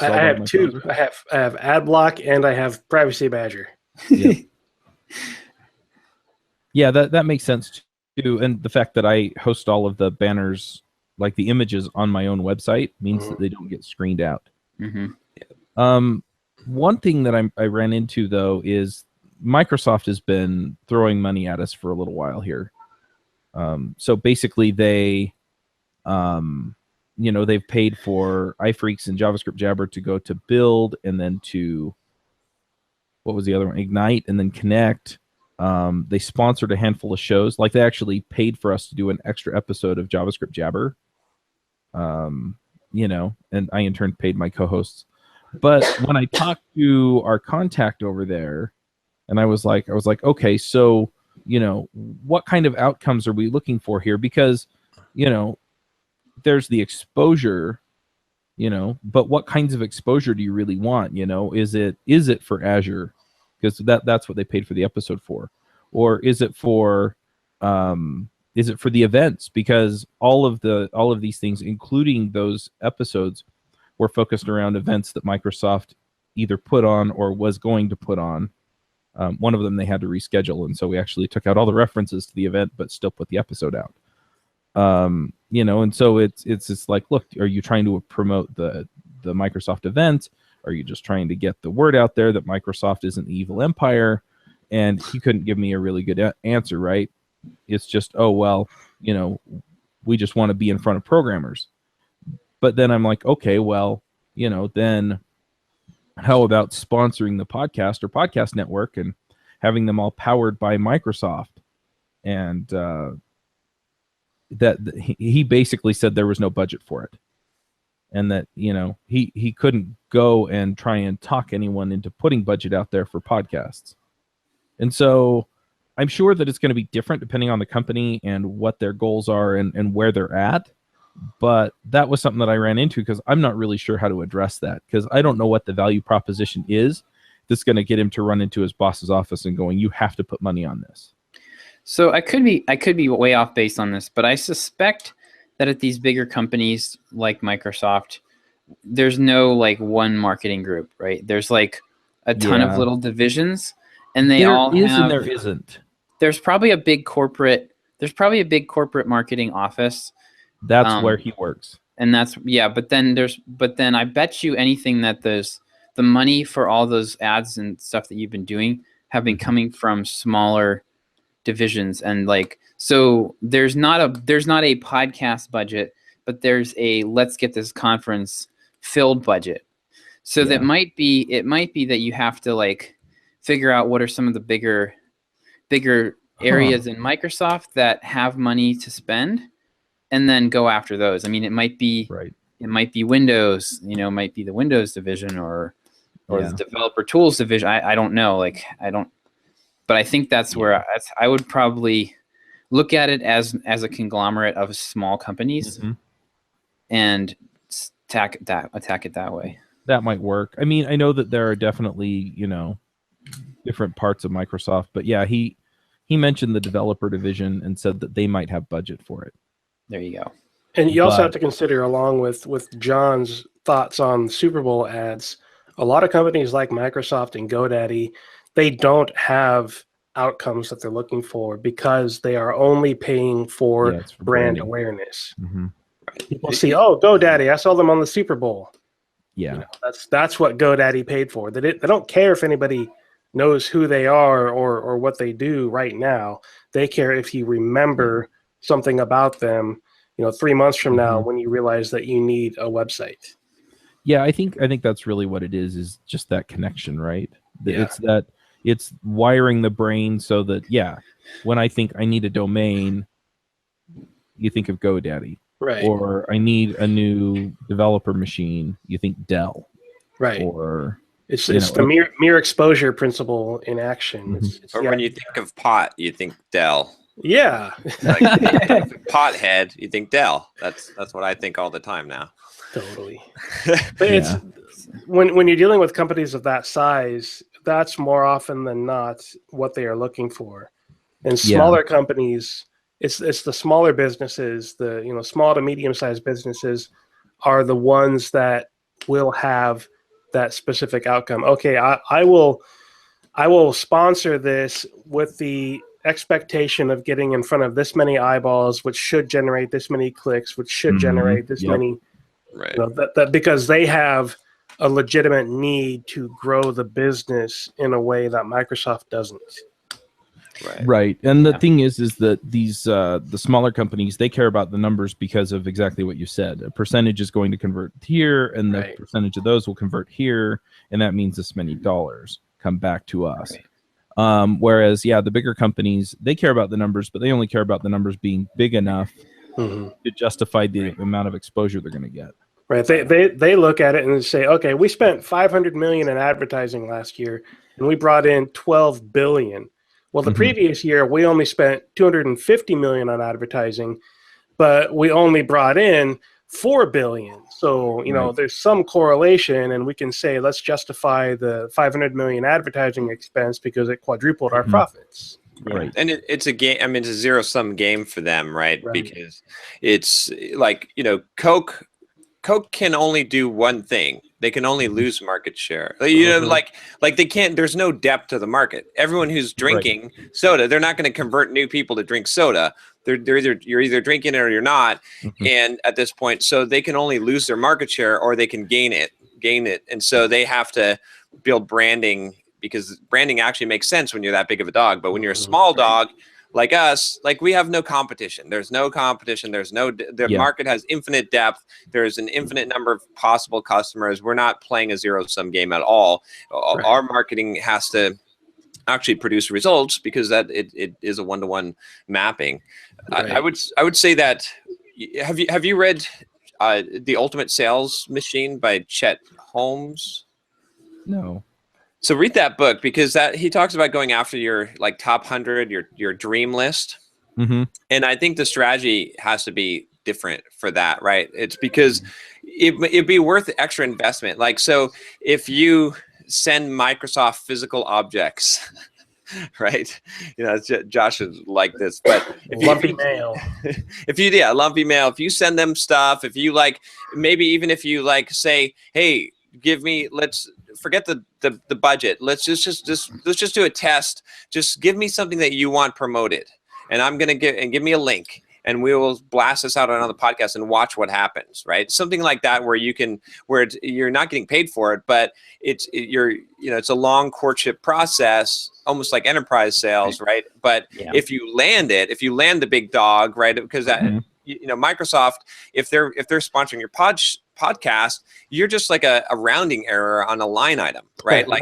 I have two. I have AdBlock and I have Privacy Badger. Yeah. Yeah, that makes sense too. And the fact that I host all of the banners, like the images on my own website, means that they don't get screened out. Mm-hmm. One thing that I ran into though is Microsoft has been throwing money at us for a little while here. So basically they, they've paid for iFreaks and JavaScript Jabber to go to Build, and then to, what was the other one? Ignite, and then Connect. They sponsored a handful of shows. Like, they actually paid for us to do an extra episode of JavaScript Jabber. And I in turn paid my co-hosts. But when I talked to our contact over there, and I was like, okay, so, what kind of outcomes are we looking for here? Because, there's the exposure, but what kinds of exposure do you really want? Is it for Azure? Because that's what they paid for the episode for. Or is it for the events? Because all of these things, including those episodes, were focused around events that Microsoft either put on or was going to put on. One of them they had to reschedule, and so we actually took out all the references to the event, but still put the episode out. And so it's just like, look, are you trying to promote the Microsoft event? Are you just trying to get the word out there that Microsoft isn't the evil empire? And he couldn't give me a really good answer, right? It's just, oh, well, we just want to be in front of programmers. But then I'm like, okay, well, then how about sponsoring the podcast or podcast network and having them all powered by Microsoft? And that he basically said there was no budget for it. And that, he couldn't go and try and talk anyone into putting budget out there for podcasts. And so I'm sure that it's going to be different depending on the company and what their goals are and where they're at. But that was something that I ran into because I'm not really sure how to address that, because I don't know what the value proposition is that's going to get him to run into his boss's office and going, you have to put money on this. So I could be way off base on this, but I suspect that at these bigger companies like Microsoft, there's no like one marketing group, right? There's like a ton of little divisions, and they all have. And there isn't. There's probably a big corporate. There's probably a big corporate marketing office. That's where he works. And that's but then I bet you anything that the money for all those ads and stuff that you've been doing have been coming from smaller divisions. And like, so there's not a podcast budget, but there's a let's get this conference filled budget. So that might be that you have to like figure out what are some of the bigger areas in Microsoft that have money to spend, and then go after those. I mean, it might be It might be Windows, it might be the Windows division or the developer tools division. I don't know. Like, I don't. But I think that's where I would probably look at it as a conglomerate of small companies, and attack it that way. That might work. I mean, I know that there are definitely, different parts of Microsoft, but yeah, he mentioned the developer division and said that they might have budget for it. There you go. And you also have to consider, along with John's thoughts on Super Bowl ads, a lot of companies like Microsoft and GoDaddy, they don't have outcomes that they're looking for because they are only paying for brand awareness. People see, oh, GoDaddy, I saw them on the Super Bowl. Yeah, that's what GoDaddy paid for. They don't care if anybody knows who they are or what they do right now. They care if you remember something about them, 3 months from now when you realize that you need a website. Yeah, I think that's really what it is just that connection, right? Yeah. It's wiring the brain so that, when I think I need a domain, you think of GoDaddy. Right. Or I need a new developer machine, you think Dell. Right. Or, It's the mere exposure principle in action. It's or when you think of pot, you think Dell. Yeah. Like, pothead, you think Dell. That's what I think all the time now. Totally. But it's when you're dealing with companies of that size, that's more often than not what they are looking for. And smaller companies, it's the smaller businesses, the small to medium sized businesses are the ones that will have that specific outcome. Okay, I will sponsor this with the expectation of getting in front of this many eyeballs, which should generate this many clicks, which should generate this many. Right. That because they have a legitimate need to grow the business in a way that Microsoft doesn't. Right. And the thing is that these the smaller companies, they care about the numbers because of exactly what you said. A percentage is going to convert here, and the percentage of those will convert here, and that means this many dollars come back to us. Whereas, the bigger companies, they care about the numbers, but they only care about the numbers being big enough to justify the amount of exposure they're going to get. Right. They look at it and say, okay, we spent $500 million in advertising last year, and we brought in $12 billion. Well, the previous year we only spent $250 million on advertising, but we only brought in $4 billion. So there's some correlation, and we can say let's justify the $500 million advertising expense because it quadrupled our profits. Right. And it's a game. I mean, it's a zero-sum game for them, right? Because it's like Coke can only do one thing. They can only lose market share. Like they can't. There's no depth to the market. Everyone who's drinking soda, they're not going to convert new people to drink soda. You're either drinking it or you're not. And at this point, so they can only lose their market share or they can gain it. And so they have to build branding, because branding actually makes sense when you're that big of a dog. But when you're a small dog like us, like we have no competition. There's no competition. The market has infinite depth. There's an infinite number of possible customers. We're not playing a zero-sum game at all. Our marketing has to actually produce results because that it is a one-to-one mapping. I would say that. Have you read The Ultimate Sales Machine by Chet Holmes? No. So read that book, because he talks about going after your top 100, your dream list. And I think the strategy has to be different for that, right? It's because it'd be worth the extra investment. Like, so if you send Microsoft physical objects, right? Josh is like this, but lumpy mail. Lumpy mail. If you send them stuff, if you maybe even if you say, hey, let's forget the budget. Let's just do a test. Just give me something that you want promoted, and I'm going to give me a link, and we will blast this out on another podcast and watch what happens, right? Something like that where you're not getting paid for it, but it's a long courtship process, almost like enterprise sales, right? But if you land the big dog, right? Because that Microsoft, if they're sponsoring your podcast, you're just like a rounding error on a line item, right? If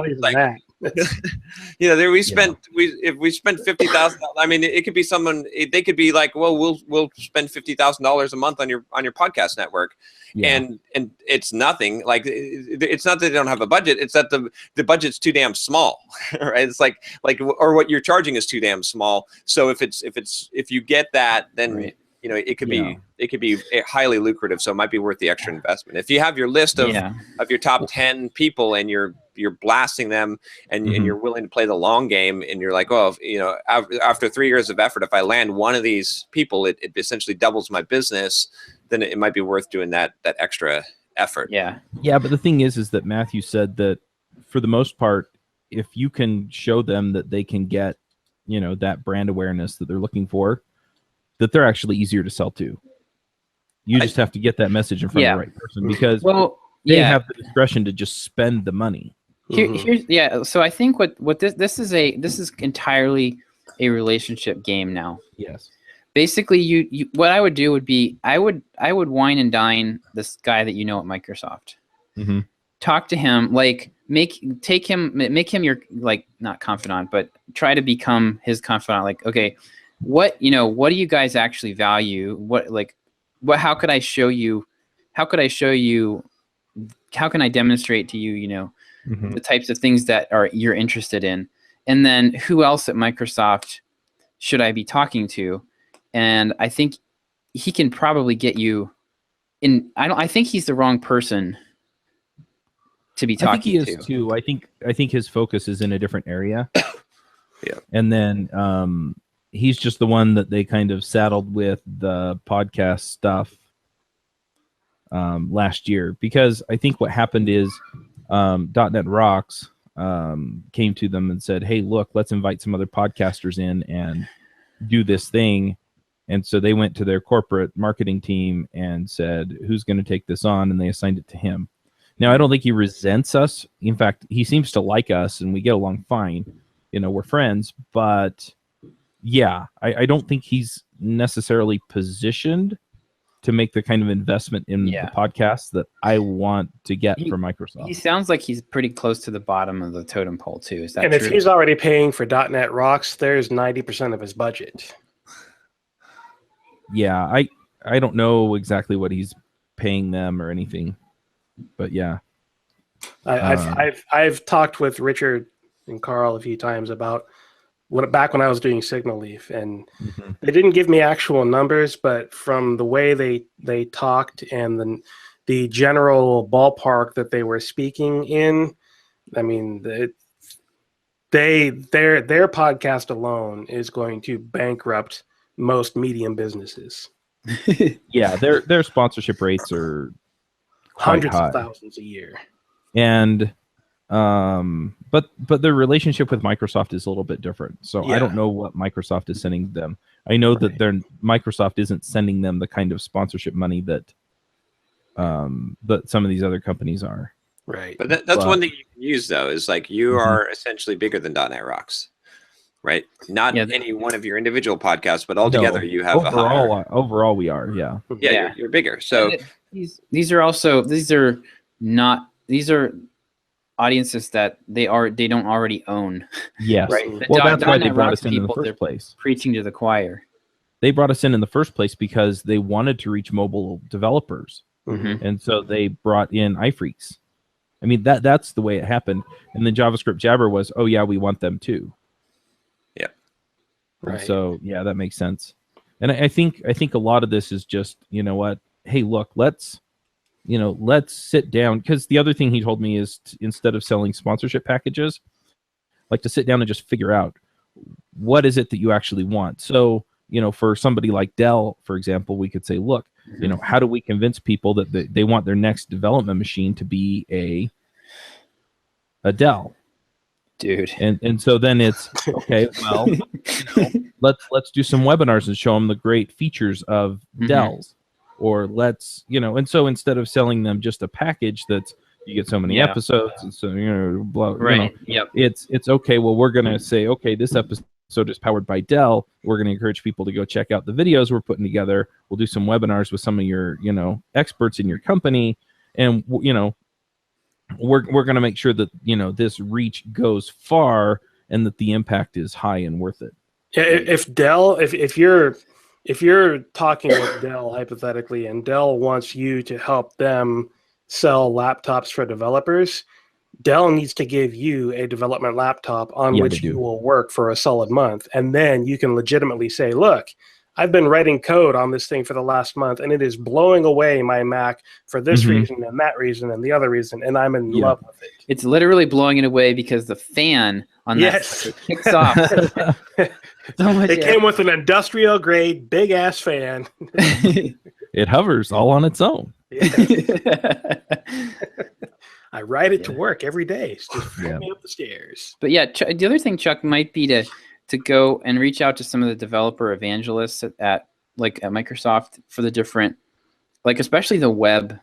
we spent $50,000, I mean, it could be someone. They could be like, well, we'll spend $50,000 a month on your podcast network, and it's nothing. Like, it's not that they don't have a budget; it's that the budget's too damn small, right? It's like or what you're charging is too damn small. So if you get that, then it could be highly lucrative. So it might be worth the extra investment. If you have your list of your top 10 people and you're blasting them and you're willing to play the long game, and you're like, well, after 3 years of effort, if I land one of these people, it essentially doubles my business, then it might be worth doing that extra effort. Yeah. But the thing is that Matthew said that for the most part, if you can show them that they can get, that brand awareness that they're looking for, that they're actually easier to sell to. You just have to get that message in front of the right person, because they have the discretion to just spend the money. So I think what this is entirely a relationship game now. Yes. Basically, you what I would do would be I would wine and dine this guy that at Microsoft. Talk to him, make him your not confidant, but try to become his confidant. Like, okay, what do you guys actually value? How could I show you? How can I demonstrate to you, the types of things that you're interested in. And then who else at Microsoft should I be talking to? And I think he can probably get you in. I think he's the wrong person to be talking to. I think he is too. I think his focus is in a different area. Yeah. And then he's just the one that they kind of saddled with the podcast stuff last year, because I think what happened is .NET Rocks came to them and said, hey, look, let's invite some other podcasters in and do this thing. And so they went to their corporate marketing team and said, who's going to take this on? And they assigned it to him. Now, I don't think he resents us. In fact, he seems to like us and we get along fine. You know, we're friends. But yeah, I don't think he's necessarily positioned to make the kind of investment in the podcast that I want to get from Microsoft. He sounds like he's pretty close to the bottom of the totem pole too. Is that and true? If he's already paying for .NET Rocks, there's 90% of his budget. Yeah, I don't know exactly what he's paying them or anything, but yeah. I've talked with Richard and Carl a few times about back when I was doing Signal Leaf, and they didn't give me actual numbers, but from the way they talked and the general ballpark that they were speaking in, I mean, their podcast alone is going to bankrupt most medium businesses. Yeah, their sponsorship rates are hundreds high. of thousands a year. And but their relationship with Microsoft is a little bit different. So I don't know what Microsoft is sending them. I know that Microsoft isn't sending them the kind of sponsorship money that some of these other companies are. Right. But that's one thing you can use, though, is like you are essentially bigger than .NET Rocks, right? Not any one of your individual podcasts, but altogether you have overall we are, yeah. Yeah, you're bigger. So these are audiences that they don't already own. Yes. Right. Well, that's why they brought us in the first place. Preaching to the choir. They brought us in the first place because they wanted to reach mobile developers. And so they brought in iFreaks. I mean, that's the way it happened. And then JavaScript Jabber was, oh yeah, we want them too. Yeah. Right. So yeah, that makes sense. And I think a lot of this is just, you know what? Hey, look, let's sit down, because the other thing he told me is instead of selling sponsorship packages, like to sit down and just figure out what is it that you actually want. So, for somebody like Dell, for example, we could say, look, how do we convince people that they want their next development machine to be a Dell? Dude. And so then it's, okay, well, let's do some webinars and show them the great features of Dells. Or let's, and so instead of selling them just a package that's you get so many episodes and so blah, it's okay. Well, we're gonna say, okay, this episode is powered by Dell. We're gonna encourage people to go check out the videos we're putting together. We'll do some webinars with some of your experts in your company, and we're gonna make sure that this reach goes far and that the impact is high and worth it. Yeah, if you're talking with Dell hypothetically, and Dell wants you to help them sell laptops for developers, Dell needs to give you a development laptop on which you will work for a solid month. And then you can legitimately say, look, I've been writing code on this thing for the last month, and it is blowing away my Mac for this reason and that reason and the other reason, and I'm in love with it. It's literally blowing it away because the fan on that kicks off. It came with an industrial grade big ass fan. It hovers all on its own. I ride it to work every day. It's just me up the stairs. But yeah, the other thing, Chuck, might be to go and reach out to some of the developer evangelists at Microsoft for the different, especially the web,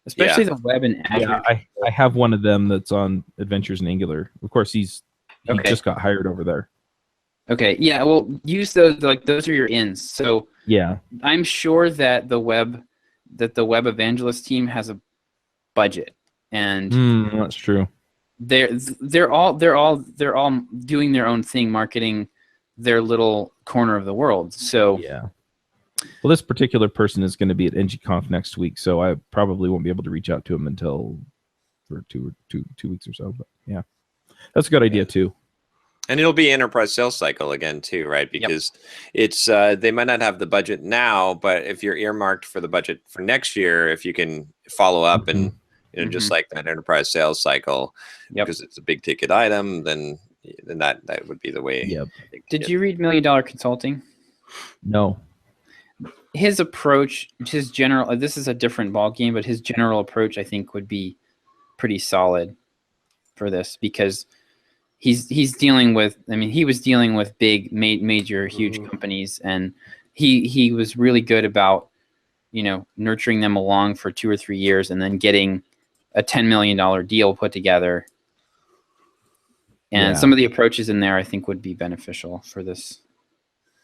the web and Azure. Yeah, I have one of them that's on Adventures in Angular. Of course, he just got hired over there. Okay, yeah, well, use those, those are your ins. So yeah, I'm sure that the web evangelist team has a budget, and that's true. They're all doing their own thing, marketing their little corner of the world. So yeah. Well, this particular person is going to be at NGConf next week, so I probably won't be able to reach out to him until for two weeks or so. But yeah, that's a good idea too. And it'll be enterprise sales cycle again too, right? Because it's they might not have the budget now, but if you're earmarked for the budget for next year, if you can follow up and just like that enterprise sales cycle, because it's a big ticket item, then that would be the way. Yep. Did you read $1 Million Consulting? No. His approach, his general, this is a different ball game, but his general approach, I think, would be pretty solid for this, because he's dealing with, I mean, he was dealing with big, major, huge companies, and he was really good about, nurturing them along for 2 or 3 years and then getting a $10 million deal put together. And some of the approaches in there, I think, would be beneficial for this.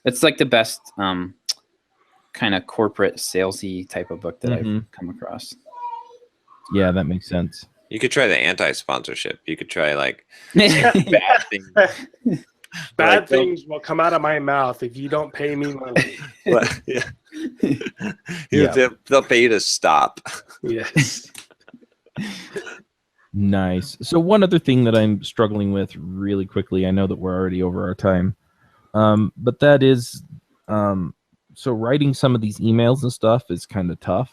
It's like the best kind of corporate salesy type of book that I've come across. Yeah, that makes sense. You could try the anti-sponsorship. You could try like bad things. Bad things will come out of my mouth if you don't pay me money. They'll pay you to stop. Yes. Nice. So one other thing that I'm struggling with really quickly, I know that we're already over our time, but that is, so writing some of these emails and stuff is kind of tough.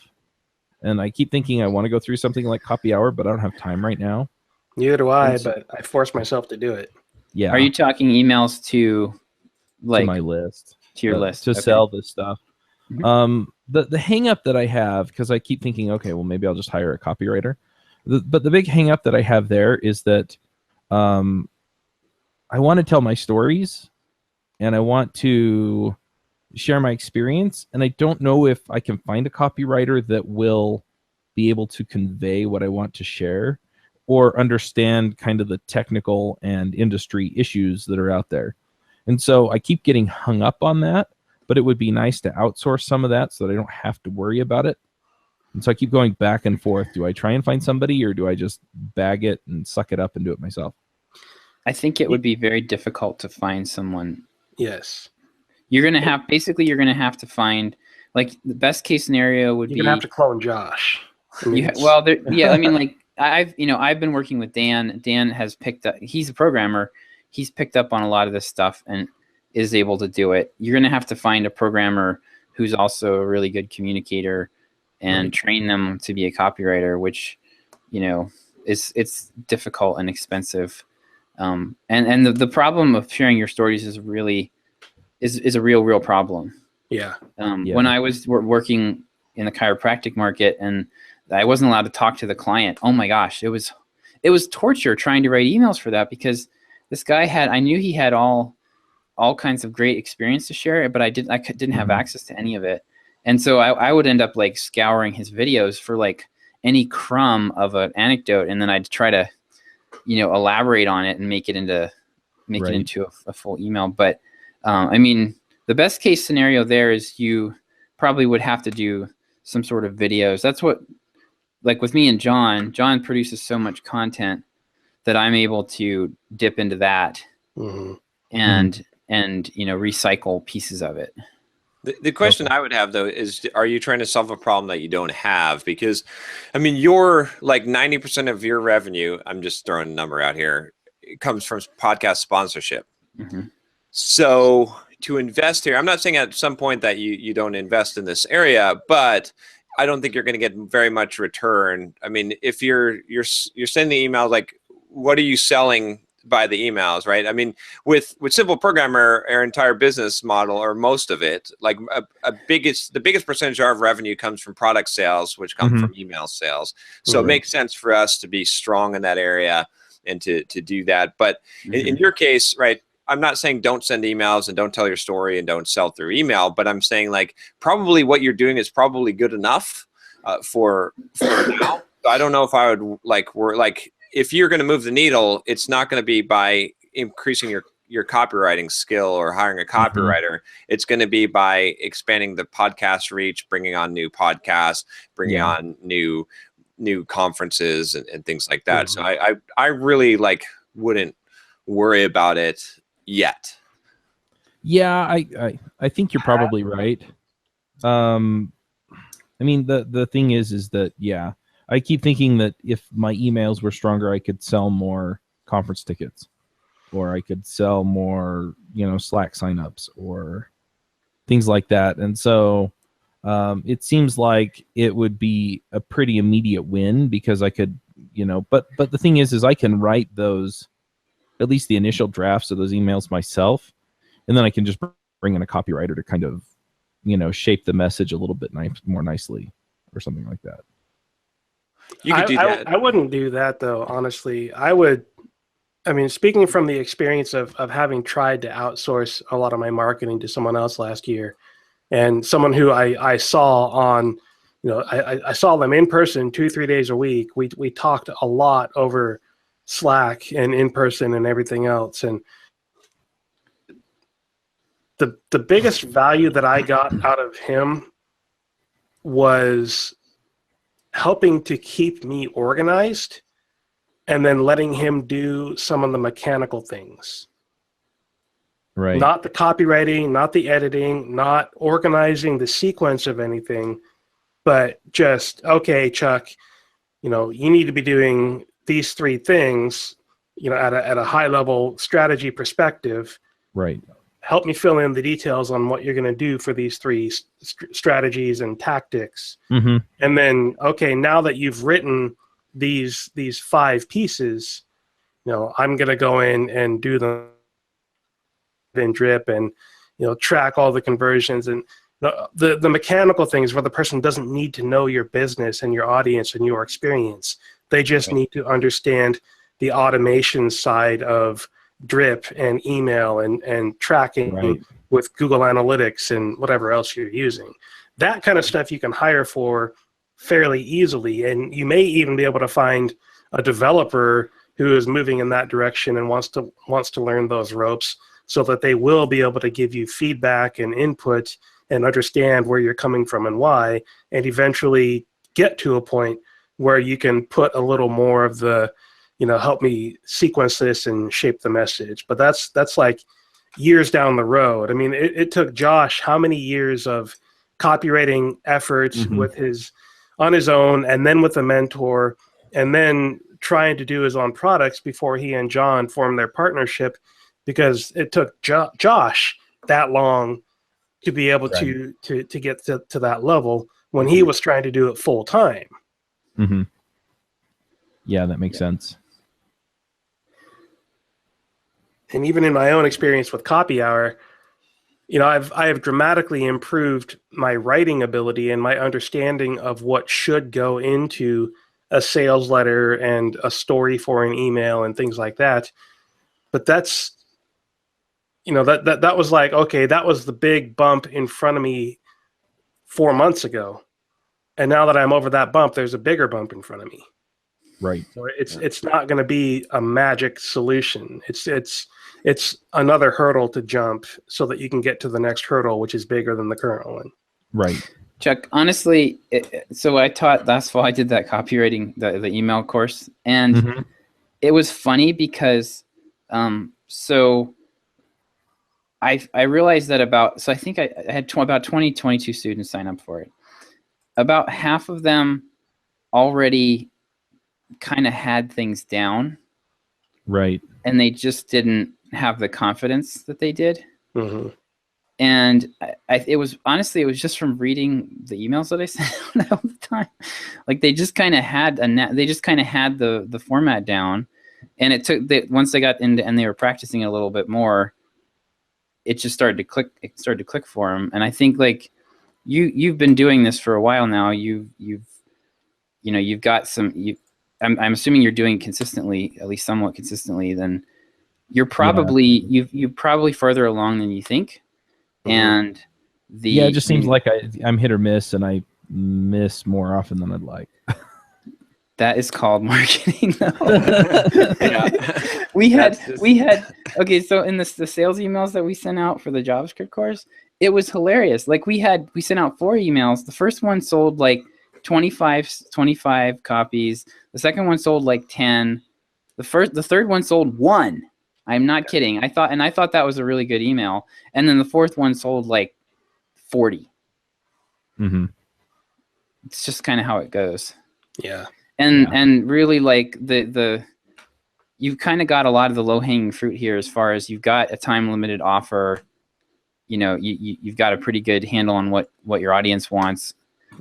And I keep thinking I want to go through something like Copy Hour, but I don't have time right now. Neither do I, but I force myself to do it. Yeah. Are you talking emails to my list? To your list. To sell this stuff. The hang up that I have, because I keep thinking, okay, well, maybe I'll just hire a copywriter. But the big hang up that I have there is that I want to tell my stories and I want to share my experience, and I don't know if I can find a copywriter that will be able to convey what I want to share or understand kind of the technical and industry issues that are out there. And so I keep getting hung up on that, but it would be nice to outsource some of that so that I don't have to worry about it. And so I keep going back and forth. Do I try and find somebody, or do I just bag it and suck it up and do it myself? I think it would be very difficult to find someone. Yes. You're going to have to find, like, the best case scenario would be. You're going to have to clone Josh. I mean, like, I've been working with Dan. Dan has picked up, he's a programmer. He's picked up on a lot of this stuff and is able to do it. You're going to have to find a programmer who's also a really good communicator and train them to be a copywriter, which, it's difficult and expensive. And the problem of sharing your stories is really is a real problem. Yeah. When I was working in the chiropractic market and I wasn't allowed to talk to the client, oh my gosh, it was torture trying to write emails for that, because this guy I knew he had all kinds of great experience to share, but I didn't have access to any of it. And so I would end up like scouring his videos for like any crumb of an anecdote, and then I'd try to, elaborate on it and make it into a full email. But I mean, the best case scenario there is you probably would have to do some sort of videos. That's what, like with me and John produces so much content that I'm able to dip into that and recycle pieces of it. The question I would have, though, is, are you trying to solve a problem that you don't have? Because, I mean, you're like 90% of your revenue, I'm just throwing a number out here, it comes from podcast sponsorship. So to invest here, I'm not saying at some point that you don't invest in this area, but I don't think you're going to get very much return. I mean, if you're sending emails, like, what are you selling by the emails, right? I mean, with Simple Programmer, our entire business model, or most of it, like the biggest percentage of our revenue comes from product sales, which come from email sales. So it makes sense for us to be strong in that area and to do that. But in your case, right, I'm not saying don't send emails and don't tell your story and don't sell through email, but I'm saying like probably what you're doing is probably good enough for now. So I don't know if I would if you're going to move the needle, it's not going to be by increasing your copywriting skill or hiring a copywriter. It's going to be by expanding the podcast reach, bringing on new podcasts, bringing on new conferences and things like that. So I really wouldn't worry about it yet. Yeah, I think you're probably right. I mean, the thing is that, I keep thinking that if my emails were stronger, I could sell more conference tickets, or I could sell more, Slack signups or things like that. And so it seems like it would be a pretty immediate win because I could, but the thing is I can write those, at least the initial drafts of those emails myself, and then I can just bring in a copywriter to kind of, shape the message a little bit more nicely or something like that. You could do that. I wouldn't do that though, honestly. Speaking from the experience of having tried to outsource a lot of my marketing to someone else last year, and someone who I saw on, I saw them in person 2-3 days a week. We talked a lot over Slack and in person and everything else. And the biggest value that I got out of him was helping to keep me organized and then letting him do some of the mechanical things. Right. Not the copywriting, not the editing, not organizing the sequence of anything, but just, okay, Chuck, you need to be doing these 3 things, at a high level strategy perspective. Right. Help me fill in the details on what you're going to do for these 3 strategies and tactics. Mm-hmm. And then, okay, now that you've written these 5 pieces, I'm going to go in and do them in drip and, track all the conversions and the mechanical things where the person doesn't need to know your business and your audience and your experience. They just need to understand the automation side of drip and email and tracking with Google Analytics and whatever else you're using. That kind of stuff you can hire for fairly easily, and you may even be able to find a developer who is moving in that direction and wants to learn those ropes, so that they will be able to give you feedback and input and understand where you're coming from and why, and eventually get to a point where you can put a little more of the, help me sequence this and shape the message. But that's like years down the road. It took Josh how many years of copywriting efforts on his own, and then with a mentor, and then trying to do his own products before he and John formed their partnership, because it took Josh that long to be able to get to that level when he was trying to do it full time. Mm-hmm. Yeah, that makes sense. And even in my own experience with Copy Hour, I have dramatically improved my writing ability and my understanding of what should go into a sales letter and a story for an email and things like that. But that's, that was like, okay, that was the big bump in front of me 4 months ago. And now that I'm over that bump, there's a bigger bump in front of me. Right. So it's not going to be a magic solution. It's another hurdle to jump so that you can get to the next hurdle, which is bigger than the current one. Right. Chuck, honestly, so I taught last fall, I did that copywriting, the email course. And it was funny because, so I realized that I think I had about 22 students sign up for it. About half of them already kind of had things down. Right. And they just didn't have the confidence that they did. Mm-hmm. And it was just from reading the emails that I sent out all the time. Like they just kind of had the format down, and it took once they got into and they were practicing it a little bit more, it just started to click. It started to click for them. And I think like you've been doing this for a while now. You've got some. I'm assuming you're doing consistently, at least somewhat consistently. Then you're probably you're probably further along than you think. And it just seems like I'm hit or miss, and I miss more often than I'd like. That is called marketing, though. We had okay. So in the sales emails that we sent out for the JavaScript course, it was hilarious. Like we sent out 4 emails. The first one sold like 25 copies. The second one sold like 10. The third one sold 1. I'm not kidding. I thought that was a really good email. And then the fourth one sold like 40. Mm-hmm. It's just kind of how it goes. Yeah. And really, like, you've kind of got a lot of the low-hanging fruit here, as far as you've got a time-limited offer. You know, you've got a pretty good handle on what your audience wants.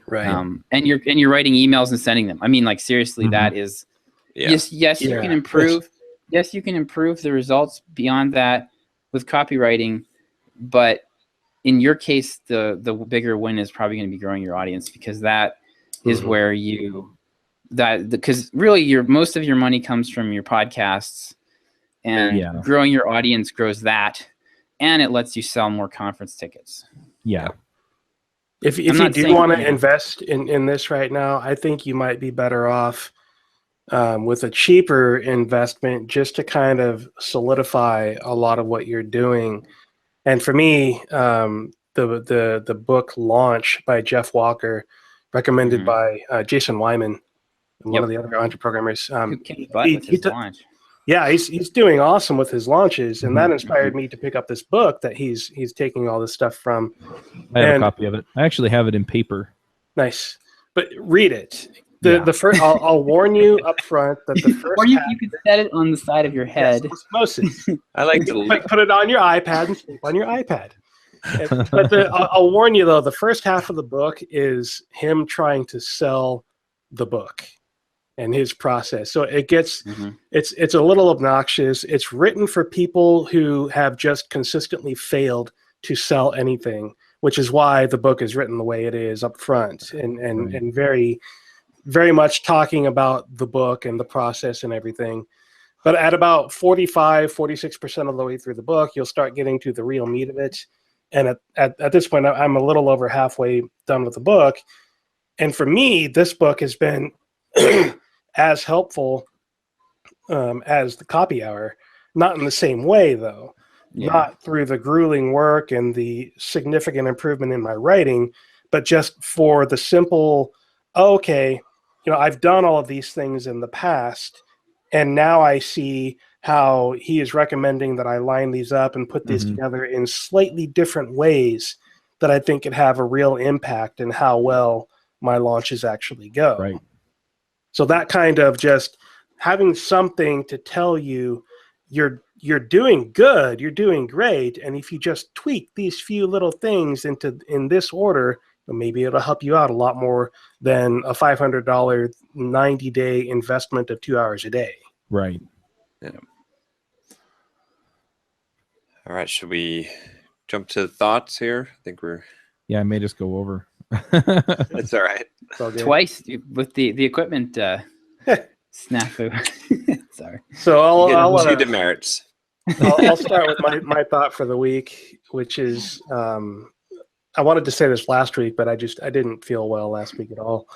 Right. And you're writing emails and sending them. I mean, like, seriously, that is yes, you can improve. Yes, you can improve the results beyond that with copywriting, but in your case, the bigger win is probably going to be growing your audience, because that is where because really most of your money comes from your podcasts, and growing your audience grows that, and it lets you sell more conference tickets. Yeah. If you do want to invest in this right now, I think you might be better off with a cheaper investment, just to kind of solidify a lot of what you're doing. And for me, the book Launch by Jeff Walker, recommended by Jason Wyman, one of the other EntreProgrammers. Launch. Yeah, he's doing awesome with his launches, and that inspired me to pick up this book that he's taking all this stuff from. I have a copy of it. I actually have it in paper. Nice, but read it. The first, I'll warn you up front that the first. Or you could set it on the side of your head. Yes, osmosis. I like to put it on your iPad and sleep on your iPad. But I'll warn you though, the first half of the book is him trying to sell the book and his process. So it gets it's a little obnoxious. It's written for people who have just consistently failed to sell anything, which is why the book is written the way it is up front, and very, very much talking about the book and the process and everything. But at about 46% of the way through the book, you'll start getting to the real meat of it. And at this point, I'm a little over halfway done with the book. And for me, this book has been as helpful as the Copy Hour. Not in the same way, though. Yeah. Not through the grueling work and the significant improvement in my writing, but just for the simple, okay, I've done all of these things in the past, and now I see how he is recommending that I line these up and put these together in slightly different ways that I think could have a real impact in how well my launches actually go. Right. So that kind of just having something to tell you you're doing good, you're doing great, and if you just tweak these few little things in this order, maybe it'll help you out a lot more than a $500 90-day investment of 2 hours a day. Right. Yeah. All right, should we jump to thoughts here? I think we're... Yeah, I may just go over. That's all right. Twice with the equipment snafu. Sorry. So I'll two demerits. I'll start with my thought for the week, which is I wanted to say this last week, but I didn't feel well last week at all.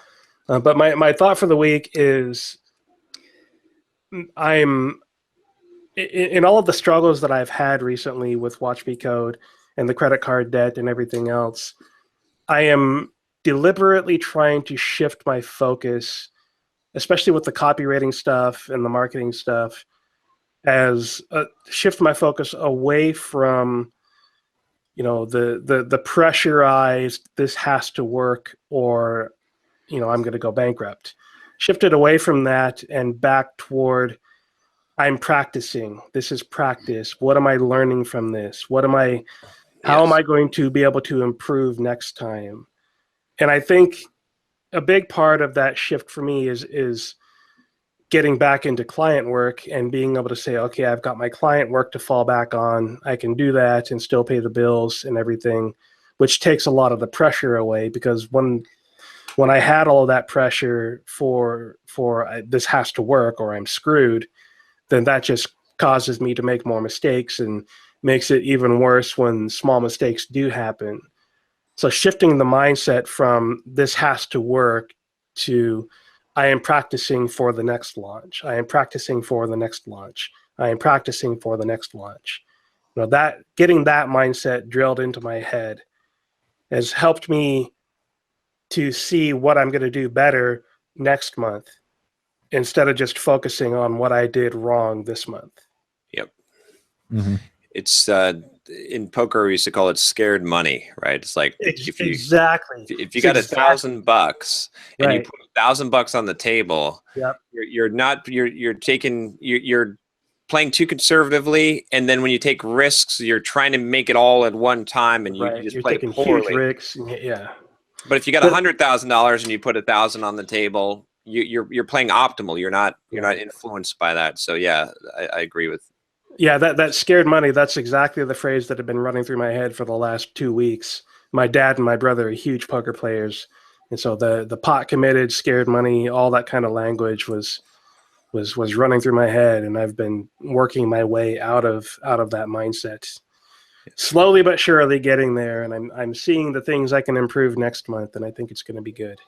But my thought for the week is I'm in all of the struggles that I've had recently with Watch Me Code and the credit card debt and everything else. I am deliberately trying to shift my focus, especially with the copywriting stuff and the marketing stuff, shift my focus away from, the pressurized, this has to work, or, I'm going to go bankrupt. Shifted away from that and back toward, I'm practicing. This is practice. What am I learning from this? How am I going to be able to improve next time? And I think a big part of that shift for me is getting back into client work and being able to say, okay, I've got my client work to fall back on. I can do that and still pay the bills and everything, which takes a lot of the pressure away, because when I had all of that pressure for this has to work or I'm screwed, then that just causes me to make more mistakes and makes it even worse when small mistakes do happen. So shifting the mindset from this has to work to I am practicing for the next launch. I am practicing for the next launch. I am practicing for the next launch. That getting that mindset drilled into my head has helped me to see what I'm going to do better next month instead of just focusing on what I did wrong this month. Yep. Mm-hmm. It's in poker we used to call it scared money, right? It's like if you exactly if you got $1,000 and you put $1,000 on the table, Yep. you're playing too conservatively, and then when you take risks, you're trying to make it all at one time, and you just You're play taking poorly. huge risks. Yeah. But if you got $100,000 and you put 1,000 on the table, you're playing optimal. You're not influenced by that. So yeah, I agree with. Yeah, that scared money. That's exactly the phrase that had been running through my head for the last 2 weeks. My dad and my brother are huge poker players, and so the pot committed, scared money, all that kind of language was running through my head, and I've been working my way out of that mindset, slowly but surely getting there. And I'm seeing the things I can improve next month, and I think it's going to be good.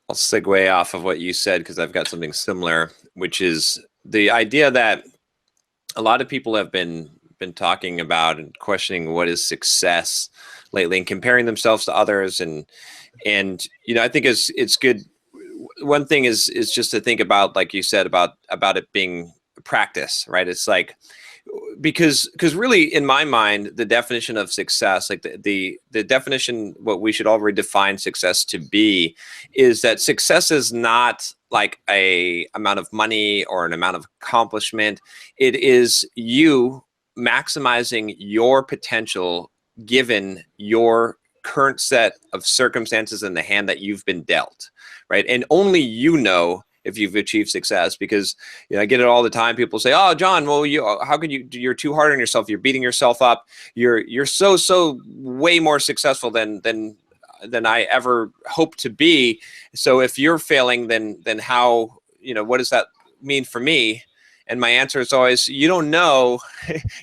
I'll segue off of what you said because I've got something similar, which is the idea that a lot of people have been talking about and questioning what is success lately and comparing themselves to others. And I think it's good. One thing is just to think about, like you said, about it being practice, right? It's like, because really in my mind, the definition of success, like the definition, what we should all redefine success to be, is that success is not like a amount of money or an amount of accomplishment. It is you maximizing your potential given your current set of circumstances in the hand that you've been dealt, right? And only you know if you've achieved success, because I get it all the time. People say, "Oh, John, well, how could you're too hard on yourself. You're beating yourself up. You're so way more successful than I ever hoped to be. So if you're failing, then how, what does that mean for me?" And my answer is always, you don't know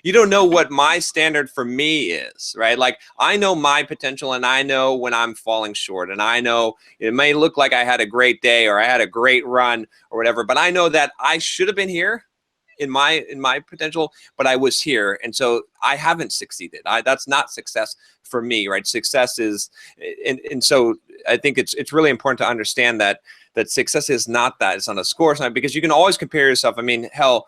what my standard for me is, right? Like, I know my potential, and I know when I'm falling short, and I know it may look like I had a great day or I had a great run or whatever, but I know that I should have been here in my potential, but I was here. And so I haven't succeeded. That's not success for me, right? Success is, and so I think it's really important to understand that success is not that. It's not a score sign, because you can always compare yourself. I mean, hell,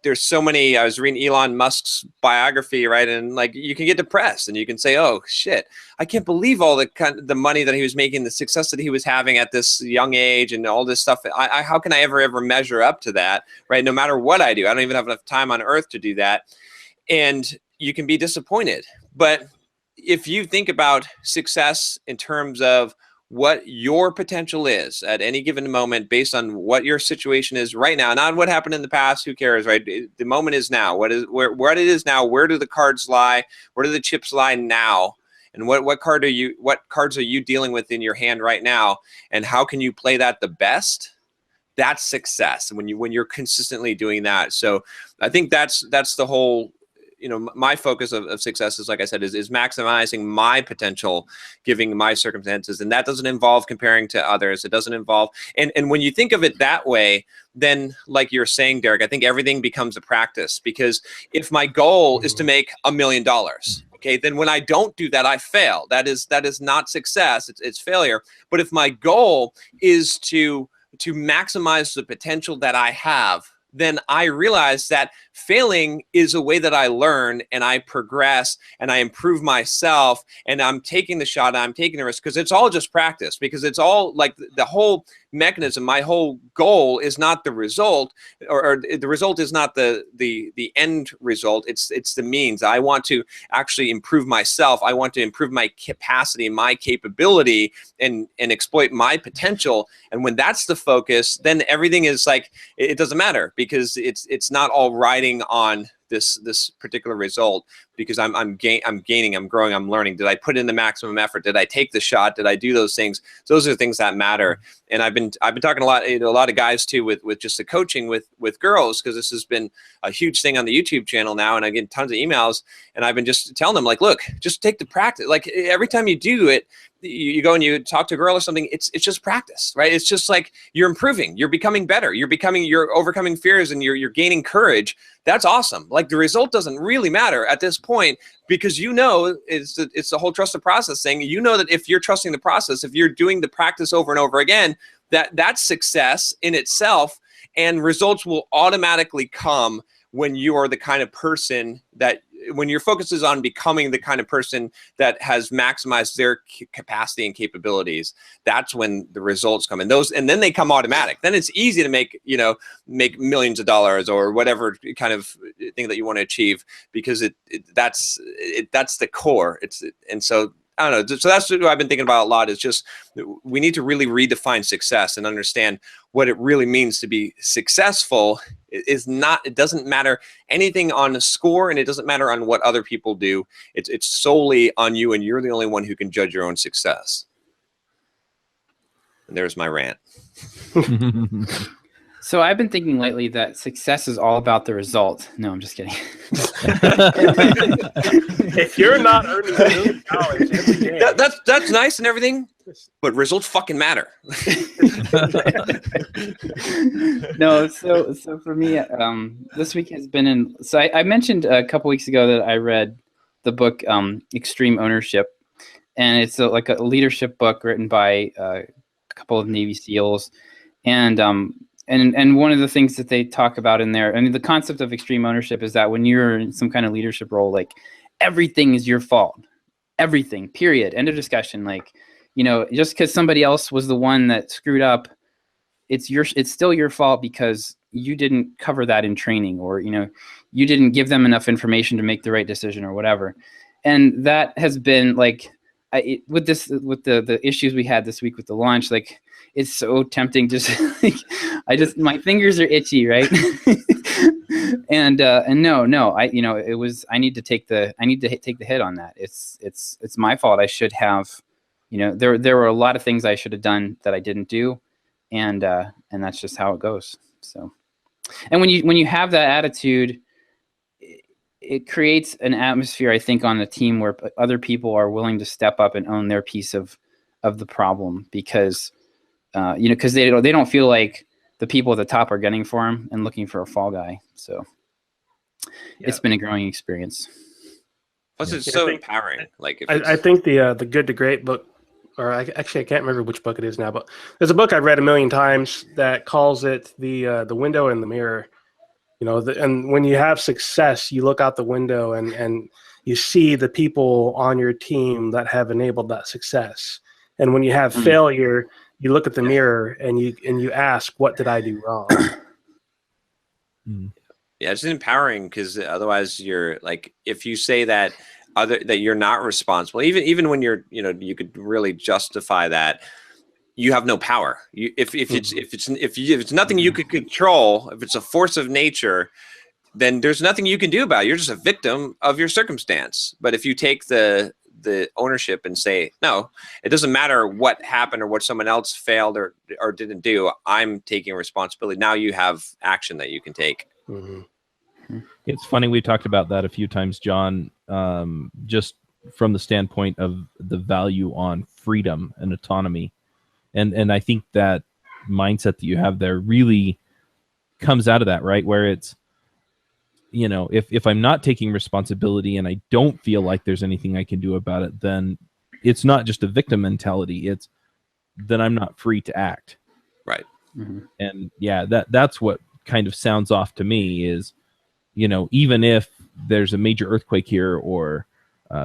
there's so many. I was reading Elon Musk's biography, right? And like, you can get depressed, and you can say, "Oh shit, I can't believe all the money that he was making, the success that he was having at this young age, and all this stuff. How can I ever measure up to that, right? No matter what I do, I don't even have enough time on earth to do that." And you can be disappointed. But if you think about success in terms of what your potential is at any given moment, based on what your situation is right now, not what happened in the past, who cares, right? The moment is now. What it is now, where do the cards lie? Where do the chips lie now? And what cards are you dealing with in your hand right now? And how can you play that the best? That's success when you're consistently doing that. So I think that's the whole, my focus of success is, like I said, is maximizing my potential, giving my circumstances. And that doesn't involve comparing to others. It doesn't involve, and when you think of it that way, then like you're saying, Derick, I think everything becomes a practice. Because if my goal is to make $1 million, okay, then when I don't do that, I fail. That is not success. It's failure. But if my goal is to maximize the potential that I have, then I realize that failing is a way that I learn and I progress and I improve myself, and I'm taking the shot, I'm taking the risk, because it's all just practice. Because it's all like the whole mechanism, my whole goal is not the result, or the result is not the end result. It's the means. I want to actually improve myself. I want to improve my capacity, my capability, and exploit my potential. And when that's the focus, then everything is like, it doesn't matter, because it's not all riding on this particular result, because I'm gaining, I'm growing, I'm learning. Did I put in the maximum effort? Did I take the shot? Did I do those things? Those are the things that matter. And I've been talking a lot of guys too with just the coaching with girls, because this has been a huge thing on the YouTube channel now, and I get tons of emails, and I've been just telling them, like, look, just take the practice. Like, every time you do it, you go and you talk to a girl or something, it's just practice, right? It's just like you're improving, you're becoming better, you're overcoming fears, and you're gaining courage. That's awesome. Like, the result doesn't really matter at this point, because it's the whole trust the process thing. You know that if you're trusting the process, if you're doing the practice over and over again, that's success in itself, and results will automatically come when you are the kind of person that when your focus is on becoming the kind of person that has maximized their capacity and capabilities, that's when the results come. And then they come automatic. Then it's easy to make millions of dollars or whatever kind of thing that you want to achieve, because that's the core. And so I don't know. So that's what I've been thinking about a lot, is just we need to really redefine success and understand what it really means to be successful. It doesn't matter anything on the score, and it doesn't matter on what other people do. It's solely on you, and you're the only one who can judge your own success. And there's my rant. So I've been thinking lately that success is all about the result. No, I'm just kidding. If you're not earning $1 million every day, that's nice and everything, but results fucking matter. No, so for me, this week has been so I mentioned a couple weeks ago that I read the book Extreme Ownership, and it's like a leadership book written by a couple of Navy SEALs, and one of the things that they talk about in there, I mean, the concept of extreme ownership is that when you're in some kind of leadership role, like everything is your fault, everything, period, end of discussion. Like, just because somebody else was the one that screwed up, it's still your fault because you didn't cover that in training, or, you didn't give them enough information to make the right decision or whatever. And that has been like, with the issues we had this week with the launch, like, it's so tempting to like, my fingers are itchy, right? and no, I need to take the hit on that. It's my fault. I should have, there were a lot of things I should have done that I didn't do, and that's just how it goes. So, and when you have that attitude, it creates an atmosphere, I think, on the team where other people are willing to step up and own their piece of the problem, because because they don't feel like the people at the top are gunning for them and looking for a fall guy. So It's been a growing experience. Plus, it's so empowering. Like, I think the Good to Great book, or I can't remember which book it is now, but there's a book I've read a million times that calls it the window and the mirror. And when you have success, you look out the window and you see the people on your team that have enabled that success. And when you have failure, you look at the mirror and you ask, what did I do wrong? Yeah, it's empowering, because otherwise you're like, if you say that you're not responsible, even when you're, you could really justify that, you have no power. If it's nothing you could control, if it's a force of nature, then there's nothing you can do about it. You're just a victim of your circumstance. But if you take the ownership and say, no, it doesn't matter what happened or what someone else failed or didn't do, I'm taking responsibility. Now you have action that you can take. Mm-hmm. It's funny, we talked about that a few times, John, just from the standpoint of the value on freedom and autonomy. And I think that mindset that you have there really comes out of that, right? Where it's, if I'm not taking responsibility and I don't feel like there's anything I can do about it, then it's not just a victim mentality. It's then I'm not free to act. Right. Mm-hmm. And yeah, that's what kind of sounds off to me is, even if there's a major earthquake here or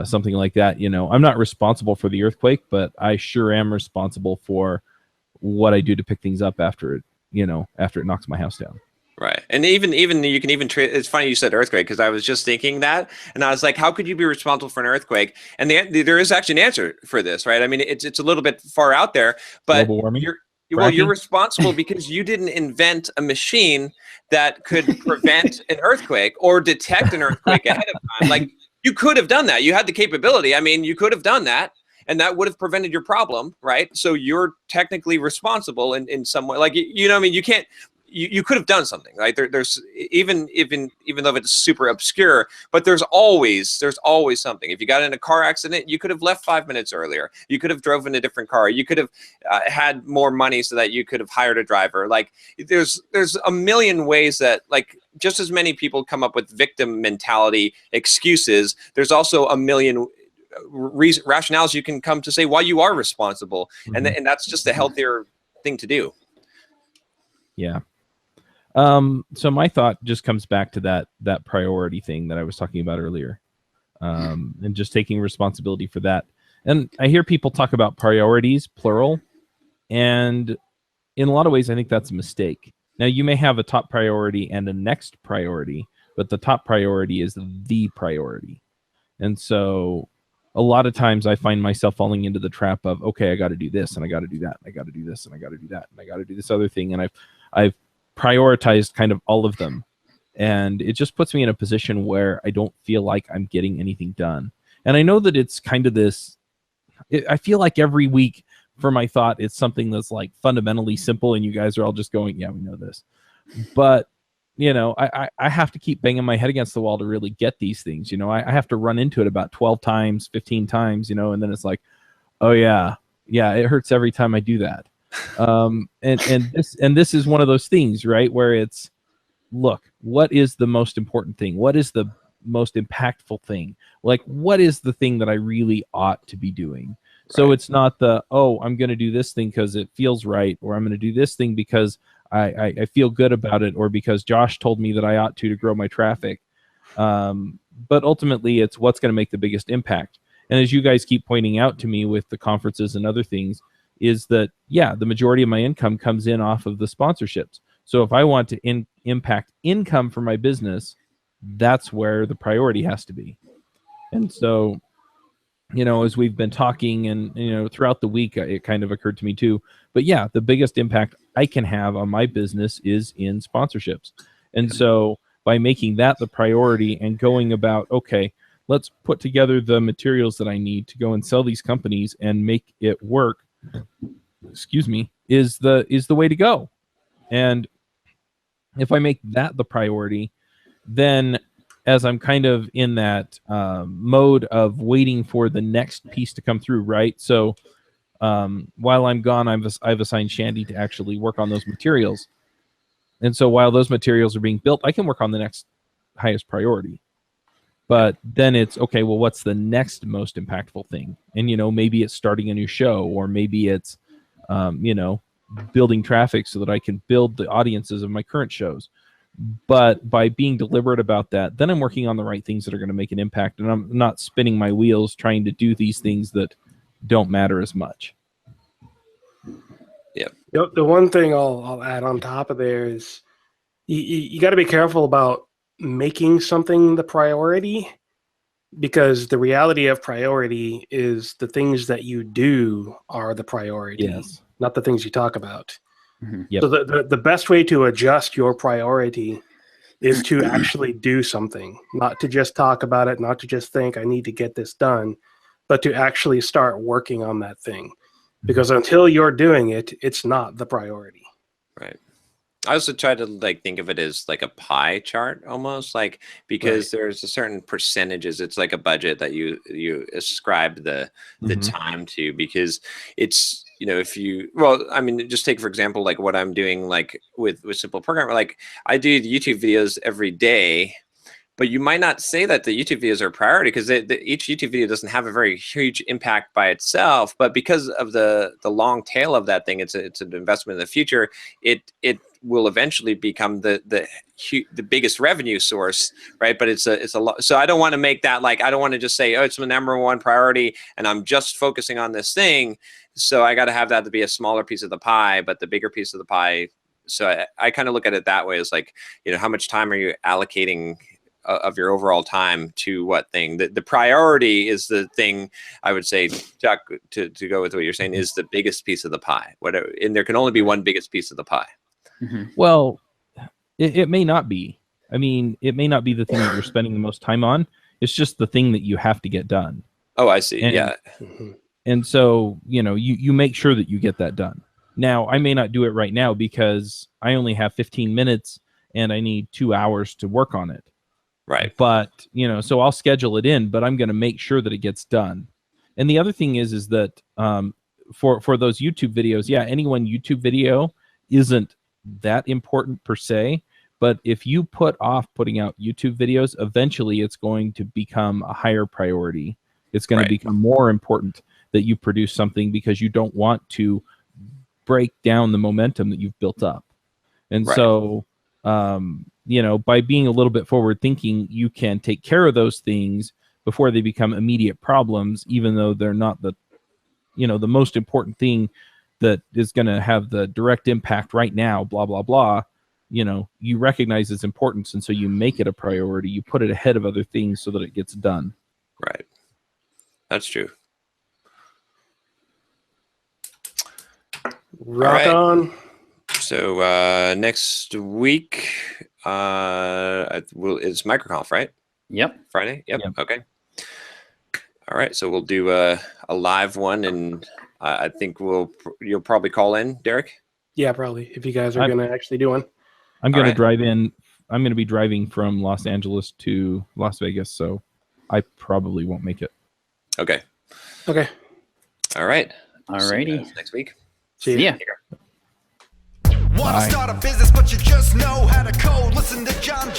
something like that, I'm not responsible for the earthquake, but I sure am responsible for what I do to pick things up after it knocks my house down. Right. And even you can even it's funny you said earthquake, because I was just thinking that, and I was like, how could you be responsible for an earthquake? And there is actually an answer for this, right? I mean, it's a little bit far out there, but global warming? You're responsible because you didn't invent a machine that could prevent an earthquake or detect an earthquake ahead of time. Like, you could have done that. You had the capability. I mean, you could have done that, and that would have prevented your problem, right? So you're technically responsible in some way. Like, what I mean? You can't. You could have done something, right? There's even though it's super obscure, but there's always something. If you got in a car accident, you could have left 5 minutes earlier. You could have driven a different car. You could have had more money so that you could have hired a driver. Like, there's a million ways that, like, just as many people come up with victim mentality excuses, there's also a million rationales you can come to say why you are responsible, and that's just a healthier thing to do. Yeah. So my thought just comes back to that priority thing that I was talking about earlier. and just taking responsibility for that. And I hear people talk about priorities, plural, and in a lot of ways, I think that's a mistake. Now, you may have a top priority and a next priority, but the top priority is the priority. And so a lot of times I find myself falling into the trap of, okay, I got to do this, and I got to do that, and I got to do this, and I got to do that, and I got to do this other thing. And I've prioritized kind of all of them. And it just puts me in a position where I don't feel like I'm getting anything done. And I know that it's kind of this, I feel like every week for my thought, it's something that's like fundamentally simple, and you guys are all just going, yeah, we know this. But, you know, I have to keep banging my head against the wall to really get these things. You know, I have to run into it about 12 times, 15 times, you know, and then it's like, oh yeah, it hurts every time I do that. And this is one of those things, right, where it's, look, what is the most important thing? What is the most impactful thing? Like, what is the thing that I really ought to be doing? So it's not the, oh, I'm going to do this thing because it feels right, or I'm going to do this thing because I feel good about it, or because Josh told me that I ought to grow my traffic. But ultimately, it's what's going to make the biggest impact. And as you guys keep pointing out to me with the conferences and other things, is that, yeah, the majority of my income comes in off of the sponsorships. So if I want to impact income for my business, that's where the priority has to be. And so, you know, as we've been talking and, you know, throughout the week, it kind of occurred to me too. But yeah, the biggest impact I can have on my business is in sponsorships. And so by making that the priority and going about, okay, let's put together the materials that I need to go and sell these companies and make it work, is the way to go. And if I make that the priority, then as I'm kind of in that mode of waiting for the next piece to come through, right? So while I'm gone, I've assigned Shandy to actually work on those materials. And so while those materials are being built, I can work on the next highest priority. But then it's, okay, well, what's the next most impactful thing? And, you know, maybe it's starting a new show, or maybe it's, you know, building traffic so that I can build the audiences of my current shows. But by being deliberate about that, then I'm working on the right things that are going to make an impact, and I'm not spinning my wheels trying to do these things that don't matter as much. Yeah. The one thing I'll add on top of there is you got to be careful about making something the priority, because the reality of priority is the things that you do are the priority. Yes. Not the things you talk about. Mm-hmm. Yep. So the best way to adjust your priority is to actually do something, not to just talk about it, not to just think I need to get this done, but to actually start working on that thing. Because until you're doing it, it's not the priority. Right. I also try to like think of it as like a pie chart almost, like, because there's a certain percentages. It's like a budget that you ascribe the time to, because it's, you know, if you, well, I mean, just take for example, like what I'm doing, like with Simple Programmer, like I do YouTube videos every day, but you might not say that the YouTube videos are a priority, because each YouTube video doesn't have a very huge impact by itself. But because of the long tail of that thing, it's an investment in the future. It will eventually become the biggest revenue source, right? But it's a lot. So I don't want to make that, like, I don't want to just say, oh, it's my number one priority and I'm just focusing on this thing. So I got to have that to be a smaller piece of the pie, but the bigger piece of the pie. So I kind of look at it that way, as like, you know, how much time are you allocating of your overall time to what thing? The priority is the thing, I would say, Chuck, to go with what you're saying, is the biggest piece of the pie. Whatever, and there can only be one biggest piece of the pie. Mm-hmm. Well, it may not be. I mean, it may not be the thing that you're spending the most time on. It's just the thing that you have to get done. Oh, I see. And, yeah. And so, you know, you make sure that you get that done. Now, I may not do it right now because I only have 15 minutes and I need 2 hours to work on it. Right. But, you know, so I'll schedule it in, but I'm going to make sure that it gets done. And the other thing is that for those YouTube videos, yeah, any one YouTube video isn't that important per se. But if you put off putting out YouTube videos, eventually it's going to become a higher priority. It's going to become more important that you produce something, because you don't want to break down the momentum that you've built up. And so, you know, by being a little bit forward thinking, you can take care of those things before they become immediate problems, even though they're not the most important thing that is going to have the direct impact right now, blah, blah, blah. You recognize its importance, and so you make it a priority. You put it ahead of other things so that it gets done. Right. That's true. Rock on. So next week it's MicroConf, right? Yep. Friday? Yep. Okay. All right. So we'll do a live one, and I think you'll probably call in, Derick? Yeah, probably, if you guys are going to actually do one. I'm going to drive in. I'm going to be driving from Los Angeles to Las Vegas, so I probably won't make it. Okay. Okay. All right. Alrighty. See you guys next week. See ya. Yeah. Wanna start a business, but you just know how to code. Listen to John